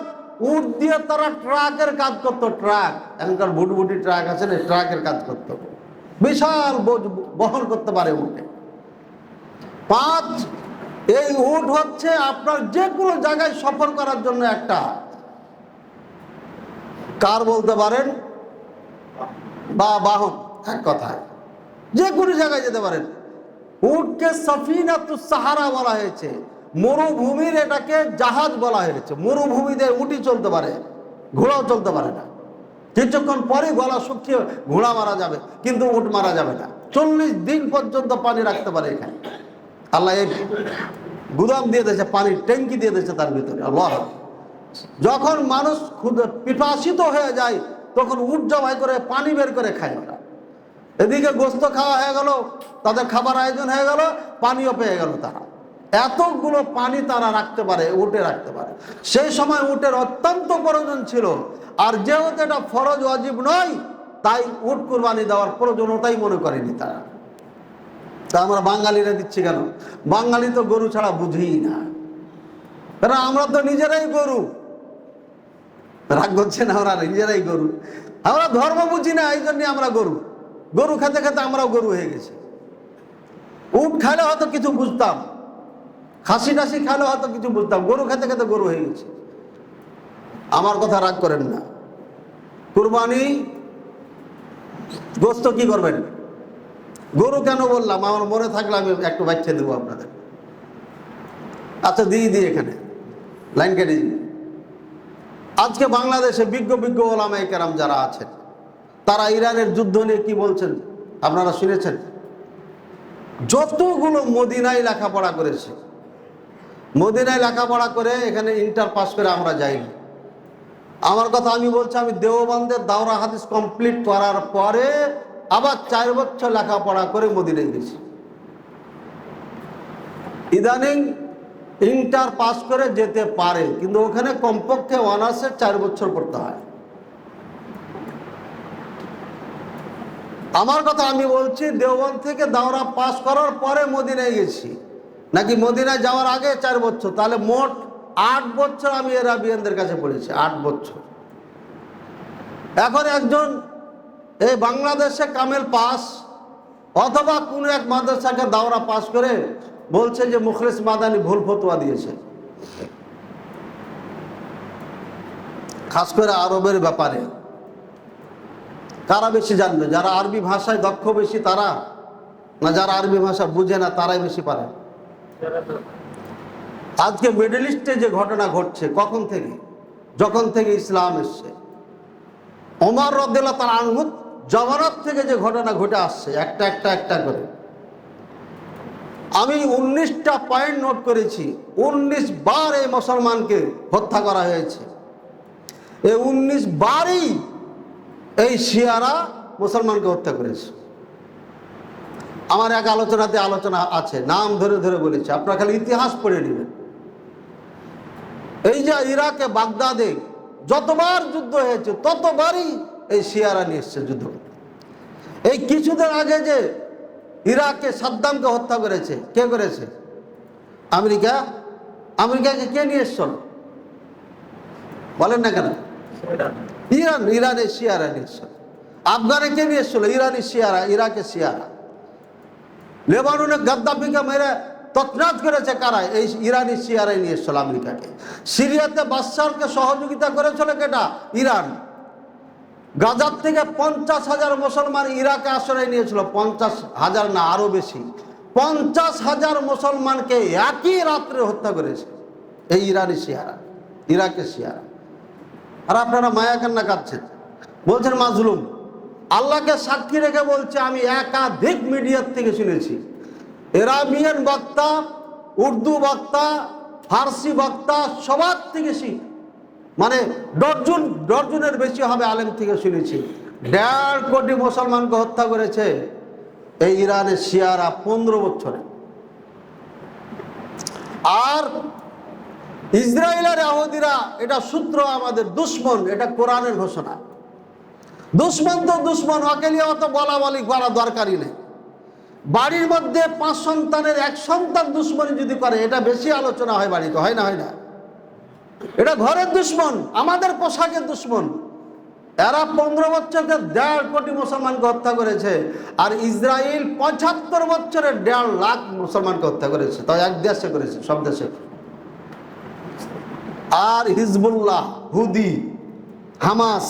উট দিয়ে তারা ট্রাকের কাজ করতো, ট্রাক, এখনকার ভুটভুটি ট্রাক আছে না, ট্রাকের কাজ করতো, বিশাল বহন করতে পারে উঠে। 5, এই উট হচ্ছে আপনার যে কোনো জায়গায় সফর করার জন্য একটা কার বলতে পারেন বা বাহন, এক কথায় যে কোনো জায়গায় যেতে পারেন। উটকে সফিনাতুস সাহারা বলা হয়েছে, মরুভূমির এটাকে জাহাজ বলা হয়েছে। মরুভূমিতে উটি চলতে পারে, ঘোড়াও চলতে পারে না, কিছুক্ষণ পরে গলা শুকিয়ে ঘোড়া মারা যাবে, কিন্তু উট মারা যাবে না। 40 দিন পর্যন্ত পানি রাখতে পারে এখানে। আল্লাহ এই গুদাম দিয়ে দিয়েছে, পানির ট্যাঙ্কি দিয়ে দিয়েছে তার ভিতরে। আল্লাহ, যখন মানুষ পিপাসিত হয়ে যায় তখন উট জবাই করে পানি বের করে খায় ওরা। এদিকে গোস্ত খাওয়া হয়ে গেল, তাদের খাবার আয়োজন হয়ে গেল, পানিও পেয়ে গেল তারা। এতগুলো পানি তারা রাখতে পারে, উটে রাখতে পারে। সেই সময় উটের অত্যন্ত প্রয়োজন ছিল। আর যেহেতু এটা ফরজ ওয়াজিব নয়, তাই উট কুরবানি দেওয়ার প্রয়োজনতাই মনে করেনি তারা। তা আমরা বাঙালিরা দিচ্ছি কেন? বাঙালি তো গরু ছাড়া বুঝেই না, কারণ আমরা তো নিজেরাই গরু। রাগ করছেন? আমরা নিজেরাই গরু, আমরা ধর্ম বুঝি না, এই জন্য আমরা গরু। গরু খেতে খেতে আমরাও গরু হয়ে গেছি। উট খাইলে হয়তো কিছু বুঝতাম, খাসি টাসি খাইলে হয়তো কিছু বুঝতাম, গরু খেতে খেতে গরু হয়ে গেছে। আমার কথা রাগ করেন না। কুরবানি গোস্ত কি করবেন? গরু কেন বললাম আমার মনে থাকলে আমি একটু ব্যাখ্যা দেবো আপনাদের। আচ্ছা, দিয়ে এখানে লাইন কেটে দিন। আজকে বাংলাদেশে বিজ্ঞ ওলামায়ে কেরাম যারা আছেন, তারা ইরানের যুদ্ধ নিয়ে কি বলছেন আপনারা শুনেছেন? যতগুলো মদিনায় লেখাপড়া করেছে, মদিনায় লেখাপড়া করে এখানে ইন্টার পাস করে আমরা যাইনি। আমার কথা আমি বলছি, আমি দেওবন্দের দাওরা হাদিস কমপ্লিট করার পরে আবার 4 বছর লেখাপড়া করে মদিনায় গেছি। ইদানিং ইন্টার পাস করে যেতে পারে, কিন্তু ওখানে কমপক্ষে অনার্সের 4 বছর পড়তে হয়। আমার কথা আমি বলছি, দেওবন্দ থেকে দাওরা পাস করার পরে মদিনায় গেছি, নাকি মদিনায় যাওয়ার আগে 4 বছর? তাহলে মোট 8 বছর আমি এরাবিয়ানদের কাছে পড়েছি, 8 বছর। এখন একজন এই বাংলাদেশে কামেল পাস অথবা কোনো এক মাদ্রাসাকে দাওরা পাস করে বলছে যে মুখলেস মাদানি ভুল ফতোয়া দিয়েছে, খাস করে আরবের ব্যাপারে। কারা বেশি জানবে? যারা আরবি ভাষায় দক্ষ বেশি তারা, না যারা আরবি ভাষা বুঝে না তারাই বেশি পারে? আজকে মিডল ইস্টে যে ঘটনা ঘটছে, কখন থেকে? যখন থেকে ইসলাম এসছে, ওমর রাদিয়াল্লাহু তাআলা আনহু জামানাত থেকে যে ঘটনা ঘটে আসছে, একটা করে আমি 19টা পয়েন্ট নোট করেছি। 19 বার এই মুসলমানকে হত্যা করা হয়েছে। এই 19 বারই এই শিয়ারা মুসলমানকে হত্যা করেছে। আমার এক আলোচনাতে আলোচনা আছে, নাম ধরে ধরে বলেছি, আপনারা খালি ইতিহাস পড়ে নেবেন। এই যে ইরাকে বাগদাদে যতবার যুদ্ধ হয়েছে ততবারই এই শিয়ারা নিয়ে এসছে যুদ্ধ। এই কিছুদিন আগে যে ইরাকে সাদ্দামকে হত্যা করেছে, কে করেছে? আমেরিকা। আমেরিকাকে কে নিয়ে এসছিল বলেন না কেন? ইরানের শিয়ারা নিয়ে এসছিল। আফগানে কে নিয়ে এসছিল? ইরানি শিয়ারা, ইরাকের শিয়ারা। লেবাননে গাদ্দাফিকে মেরে তৎনাজ করেছে কারা? এই ইরানি শিয়ারাই নিয়ে এসছিল আমেরিকাকে। সিরিয়াতে বাশারকে সহযোগিতা করেছিল কেটা? ইরান। গাজার থেকে 50,000 মুসলমান ইরাকে আশ্রয় নিয়েছিল। 50,000 না, আরো বেশি। 50,000 মুসলমানকে একই রাত্রে হত্যা করেছে এই ইরানি শিয়ারা, ইরাকের শিয়ারা। আর আপনারা মায়া কান্না কাঁদছেন, বলছেন মাজলুম। আল্লাহকে সাক্ষী রেখে বলছে, আমি একাধিক মিডিয়ার থেকে শুনেছি, এরাবিয়ান বক্তা, উর্দু বক্তা, ফার্সি বক্তা, সবার থেকে মানে ডজনের বেশি হবে আলেম থেকে শুনেছি, 1.5 কোটি মুসলমানকে হত্যা করেছে এই ইরানের শিয়ারা 15 বছরে। আর ইসরায়েলের ইহুদিরা, এটা সূত্র আমাদের দুশ্মন, এটা কোরআনের ঘোষণা। দুশ্মন তো দুশ্মন, ওকে অত বলা করা দরকারই নেই। বাড়ির মধ্যে 5 সন্তানের 1 সন্তান দুশ্মনী যদি করে, এটা বেশি আলোচনা হয় বাড়িতে, হয় না? হয় না? এটা ঘরের দুশ্মন, আমাদের পোশাকের দুশ্মন। এরা 15 বছরকে 1.5 কোটি মুসলমানকে হত্যা করেছে। আর ইসরায়েল 75 বছরে 1.5 লাখ মুসলমানকে হত্যা করেছে, তাই এক দেশে করেছে, সব দেশে। আর হিজবুল্লাহ, হুদি, হামাস,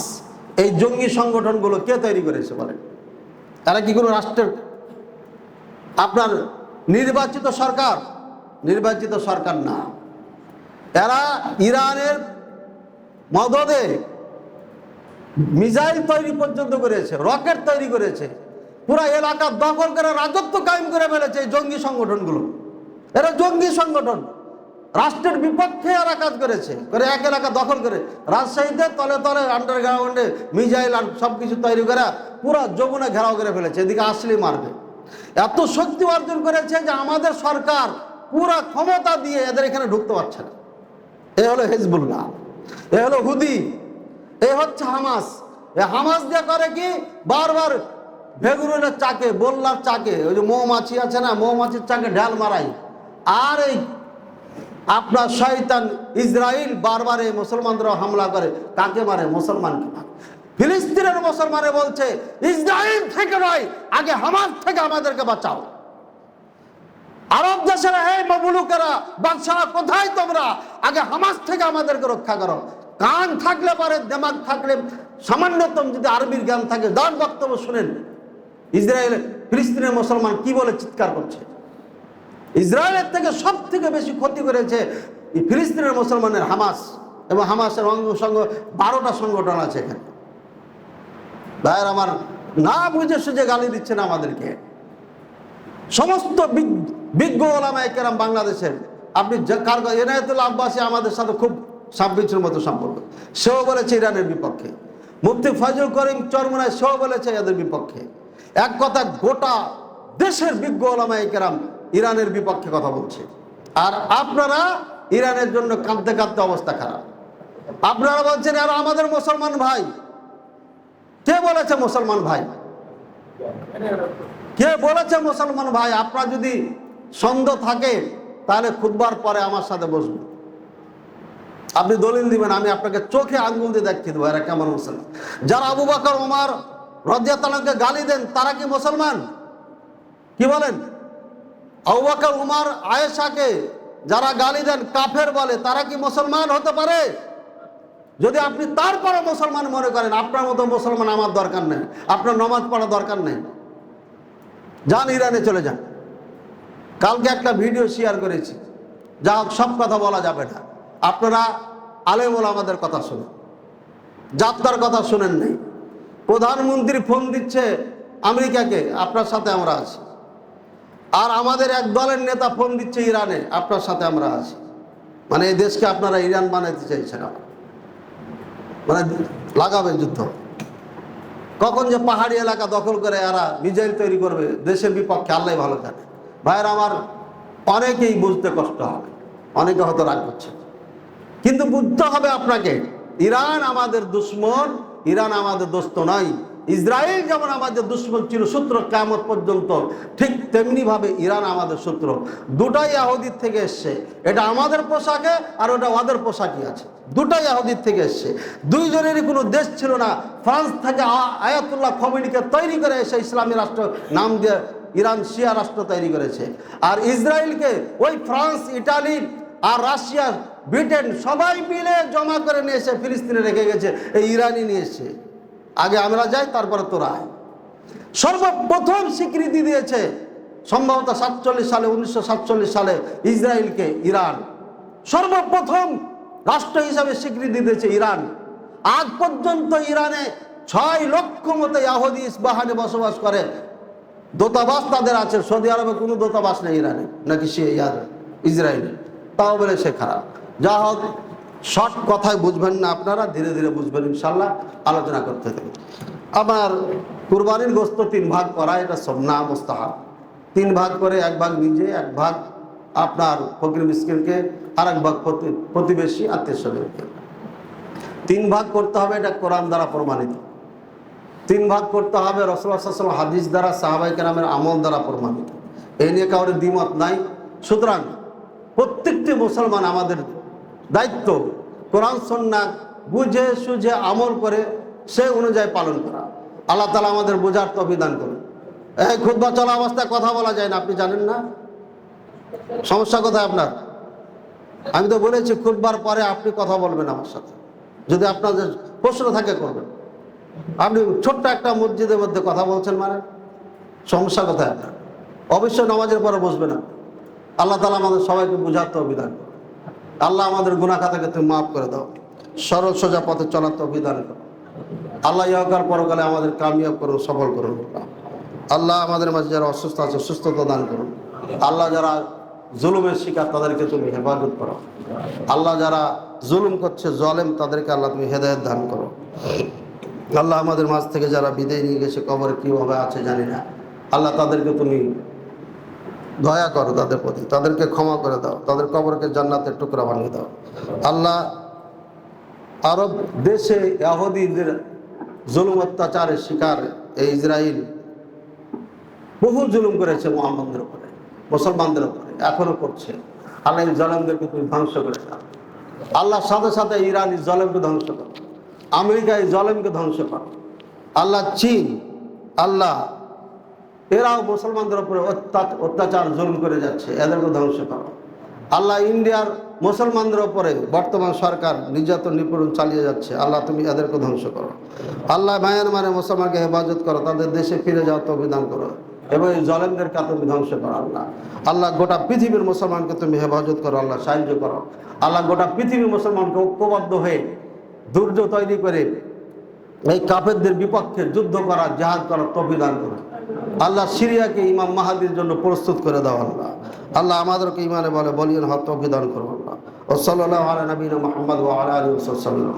এই জঙ্গি সংগঠনগুলো কে তৈরি করেছে বলেন? এরা কি কোনো রাষ্ট্রের আপনার নির্বাচিত সরকার? নির্বাচিত সরকার না। এরা ইরানের মদদে মিসাইল তৈরি পর্যন্ত করেছে, রকেট তৈরি করেছে, পুরা এলাকা দখল করে রাজত্ব কায়েম করে ফেলেছে এই জঙ্গি সংগঠনগুলো। এরা জঙ্গি সংগঠন, রাষ্ট্রের বিপক্ষে এরা কাজ করেছে, করে এক এলাকা দখল করে রাজশাহীতে তলে তলে আন্ডারগ্রাউন্ডে মিসাইল আর সবকিছু তৈরি করে পুরা যমুনা ঘেরাও করে ফেলেছে, এদিকে আসলে মারবে। এত শক্তি অর্জন করেছে যে আমাদের সরকার পুরা ক্ষমতা দিয়ে এদের এখানে ঢুকতে পারছে না। এ হলো হিজবুল্লাহ, এ হলো হুদি, এ হচ্ছে হামাস। এ হামাস দিয়ে করে কি, বারবার বেগুনের চাকে, বললার চাকে, ওই যে মৌমাছি আছে না, মৌমাছির চাকে ঢাল মারাই। আর এই আপনার শয়তান ইসরায়েল বারবার এই মুসলমানরা হামলা করে, কাকে মারে? মুসলমানকে মারে। ফিলিস্তিনের মুসলমানে বলছে ইসরায়েল থেকে নয়, আগে হামাস থেকে আমাদেরকে বাঁচাও। আরব দেশেরা, হে মুলুকেরা, বাদশারা, কোথায় তোমরা? আগে হামাস থেকে আমাদেরকে রক্ষা করো। কান থাকলে পারে, দিমাগ থাকলে, সামান্যতম যদি আরবির জ্ঞান থাকে, দান বক্তব্য শুনেন। ইসরায়েলের ফিলিস্তিনের মুসলমান কি বলে চিৎকার করছে। ইসরায়েলের থেকে সব থেকে বেশি ক্ষতি করেছে ফিলিস্তিনের মুসলমানের হামাস, এবং হামাসের অঙ্গ সঙ্গ 12টা সংগঠন আছে এখানে। ভাইয়ের আমার, না বুঝে সুঝে গালি দিচ্ছেন আমাদেরকে। সমস্ত বিজ্ঞ ওলামায়ে কেরাম বাংলাদেশের, আপনি এনায়েতুল্লাহ আব্বাসী আমাদের সাথে খুব সাব্বিচের মতো সম্পর্ক, সেও বলেছে ইরানের বিপক্ষে। মুফতি ফয়জুল করিম চরমনায়, সেও বলেছে এদের বিপক্ষে। এক কথা, গোটা দেশের বিজ্ঞ ওলামায়ে কেরাম ইরানের বিপক্ষে কথা বলছে। আর আপনারা ইরানের জন্য কাঁদতে কাঁদতে অবস্থা খারাপ। আপনারা বলছেন আর আমাদের মুসলমান ভাই। কে বলেছে মুসলমান ভাই? কে বলেছে মুসলমান ভাই? আপনার যদি সন্দেহ থাকে তাহলে খুতবার পরে আমার সাথে বসবেন, আপনি দলিল দিবেন, আমি আপনাকে চোখে আঙ্গুল দিয়ে দেখিয়ে দেবো এরা কেমন মুসলমান। যারা আবু বকর ওমর রাদিয়াল্লাহু আনহুকে গালি দেন, তারা কি মুসলমান? কি বলেন? আবু বকর ওমর আয়েশাকে যারা গালি দেন, কাফের বলে, তারা কি মুসলমান হতে পারে? যদি আপনি তারপরে মুসলমান মনে করেন, আপনার মতো মুসলমান আমার দরকার নেই, আপনার নামাজ পড়া দরকার নেই, যান ইরানে চলে যান। কালকে একটা ভিডিও শেয়ার করেছি, যা সব কথা বলা যাবে না। আপনারা আলেম ওলামাদের কথা শুনেন, যাত্রার কথা শুনেন নাই। প্রধানমন্ত্রী ফোন দিচ্ছে আমেরিকাকে, আপনার সাথে আমরা আছি। আর আমাদের এক দলের নেতা ফোন দিচ্ছে ইরানে, আপনার সাথে আমরা আছি। মানে এই দেশকে আপনারা ইরান বানাইতে চাইছেন, মানে লাগাবে যুদ্ধ। কখন যে পাহাড়ি এলাকা দখল করে এরা মিসাইল তৈরি করবে দেশের বিপক্ষে, আল্লাহ ভালো জানে। ভাইয়ের আমার, অনেকেই বুঝতে কষ্ট হবে, অনেকে হয়তো রাগ করছে, কিন্তু বুঝতে হবে আপনাকে, ইরান আমাদের দুশ্মন, ইরান আমাদের দোস্ত নয়। ইসরায়েল যেমন আমাদের দুশ্মন ছিল শত্রু কিয়ামত পর্যন্ত, ঠিক তেমনি ভাবে ইরান আমাদের শত্রু। দুটাই ইহুদির থেকে এসছে, এটা আমাদের পোশাকে আর ওটা ওদের পোশাকই আছে, দুটাই ইহুদির থেকে এসছে। দুইজনেরই কোনো দেশ ছিল না। ফ্রান্স থেকে আয়াতুল্লাহ খোমেনিকে তৈরি করে এসে ইসলামী রাষ্ট্র নাম দিয়ে ইরান শিয়া রাষ্ট্র তৈরি করেছে। আর ইসরায়েলকে ওই ফ্রান্স, ইটালি আর রাশিয়া, ব্রিটেন সবাই মিলে জমা করে নিয়ে এসে ফিলিস্তিনে রেখে গেছে, এই ইরানই নিয়ে এসছে। আগে আমরা যাই, তারপরে তোরা আয়। সর্বপ্রথম স্বীকৃতি দিয়েছে সম্ভবত 47 সালে, 1947 সালে ইসরায়েলকে ইরান সর্বপ্রথম রাষ্ট্র হিসাবে স্বীকৃতি দিয়েছে ইরান। আজ পর্যন্ত ইরানে 6 লক্ষ মতো ইহুদি ইসবাহানে বসবাস করে। দূতাবাস তাদের আছে, সৌদি আরবে কোনো দূতাবাস নেই ইরানে, নাকি সে ইসরায়েলে, তাও বলে সে খারাপ। যা হোক, শর্ট কথায় বুঝবেন না আপনারা, ধীরে ধীরে বুঝবেন ইনশাল্লাহ। আলোচনা করতে থাকি। আমার কুরবানির গোশত 3 ভাগ করা, এটা সুন্নাহ মুস্তাহাব। 3 ভাগ করে, 1 ভাগ নিজে, 1 ভাগ আপনার ফকির মিসকিনকে, আর 1 ভাগ প্রতিবেশী আত্মীয় স্বজনকে। 3 ভাগ করতে হবে, এটা কোরআন দ্বারা প্রমাণিত। 3 ভাগ করতে হবে রাসূলুল্লাহ সাল্লাল্লাহু আলাইহি ওয়াসাল্লাম হাদিস দ্বারা, সাহাবায়ে কেরামের আমল দ্বারা প্রমাণিত। এই নিয়ে কারোর দ্বিমত নাই। সুতরাং প্রত্যেকটি মুসলমান আমাদের দায়িত্ব কোরআন সুন্নাহ বুঝে সুঝে আমল করে সেই অনুযায়ী পালন করা। আল্লাহ তাআলা আমাদের বোঝার তৌফিক দান করুন। এই খুতবা চলা অবস্থায় কথা বলা যায় না, আপনি জানেন না? সমস্যা কোথায় আপনার? আমি তো বলেছি খুতবার পরে আপনি কথা বলবেন আমার সাথে, যদি আপনাদের প্রশ্ন থাকে করবেন। আপনি ছোট্ট একটা মসজিদের মধ্যে কথা বলছেন, মানে সমস্যা কোথায় আপনার? অবশ্যই নামাজের পরে বসবেন না। আল্লাহ তাআলা আমাদের সবাইকে বোঝার তৌফিক দান করুন। আল্লাহ আমাদের গুনাহ খাতাকে তুমি মাফ করে দাও, সরল সোজা পথে চলার তৌফিক দান করো। আল্লাহ ইহকাল পরকালে আমাদের কামিয়াব করুন, সফল করুন। আল্লাহ আমাদের মাঝে যারা অসুস্থ আছে সুস্থতা দান করুন। আল্লাহ যারা জুলুমের শিকার তাদেরকে তুমি হেফাজত করো। আল্লাহ যারা জুলুম করছে জালেম তাদেরকে আল্লাহ তুমি হেদায়েত দান করো। আল্লাহ আমাদের মাঝ থেকে যারা বিদায় নিয়ে গেছে, কবরে কীভাবে আছে জানি না, আল্লাহ তাদেরকে তুমি দয়া করো, তাদের প্রতি তাদেরকে ক্ষমা করে দাও, তাদের কবরকে জান্নাতের টুকরা বানিয়ে দাও। আল্লাহ আরব দেশে ইহুদিদের জুলুম অত্যাচারের শিকার এই ইসরায়েল বহু জুলুম করেছে মুহাম্মদের উপরে, মুসলমানদের উপরে, এখনো করছে। আল্লাহ এই জালেমদেরকে তুমি ধ্বংস করে দাও। আল্লাহ সাথে সাথে ইরান এই জালেমকে ধ্বংস করো, আমেরিকা এই জালেমকে ধ্বংস করো। আল্লাহ চীন, আল্লাহ এরাও মুসলমানদের উপরে অত্যাচার জুলুম করে যাচ্ছে, এদেরকে ধ্বংস করো। আল্লাহ ইন্ডিয়ার মুসলমানদের উপরে বর্তমান সরকার নির্যাতন নিপীড়ন চালিয়ে যাচ্ছে, আল্লাহ তুমি এদেরকে ধ্বংস করো। আল্লাহ মায়ানমারে মুসলমানকে হেফাজত করো, তাদের দেশে ফিরে যাওয়ার তৌফিক দান করো এবং এই জালেমদেরকে তুমি ধ্বংস করো। আল্লাহ আল্লাহ গোটা পৃথিবীর মুসলমানকে তুমি হেফাজত করো, আল্লাহ সাহায্য করো। আল্লাহ গোটা পৃথিবীর মুসলমানকে ঐক্যবদ্ধ হয়ে দুর্য তৈরি করে এই কাফেরদের বিপক্ষে যুদ্ধ করা, জিহাদ করার তৌফিক দান করো। আল্লাহ সিরিয়াকে ইমাম মাহাদির জন্য প্রস্তুত করে দাও। আল্লাহ আল্লাহ আমাদেরকে ইমানে বলে বলিয়ান হক তৌফিক দান করো। আল্লাহ ও সাল্লাল্লাহু আলা নবিয়িনা মুহাম্মদ ওয়া আলা আলিহি ওয়া সাল্লাম।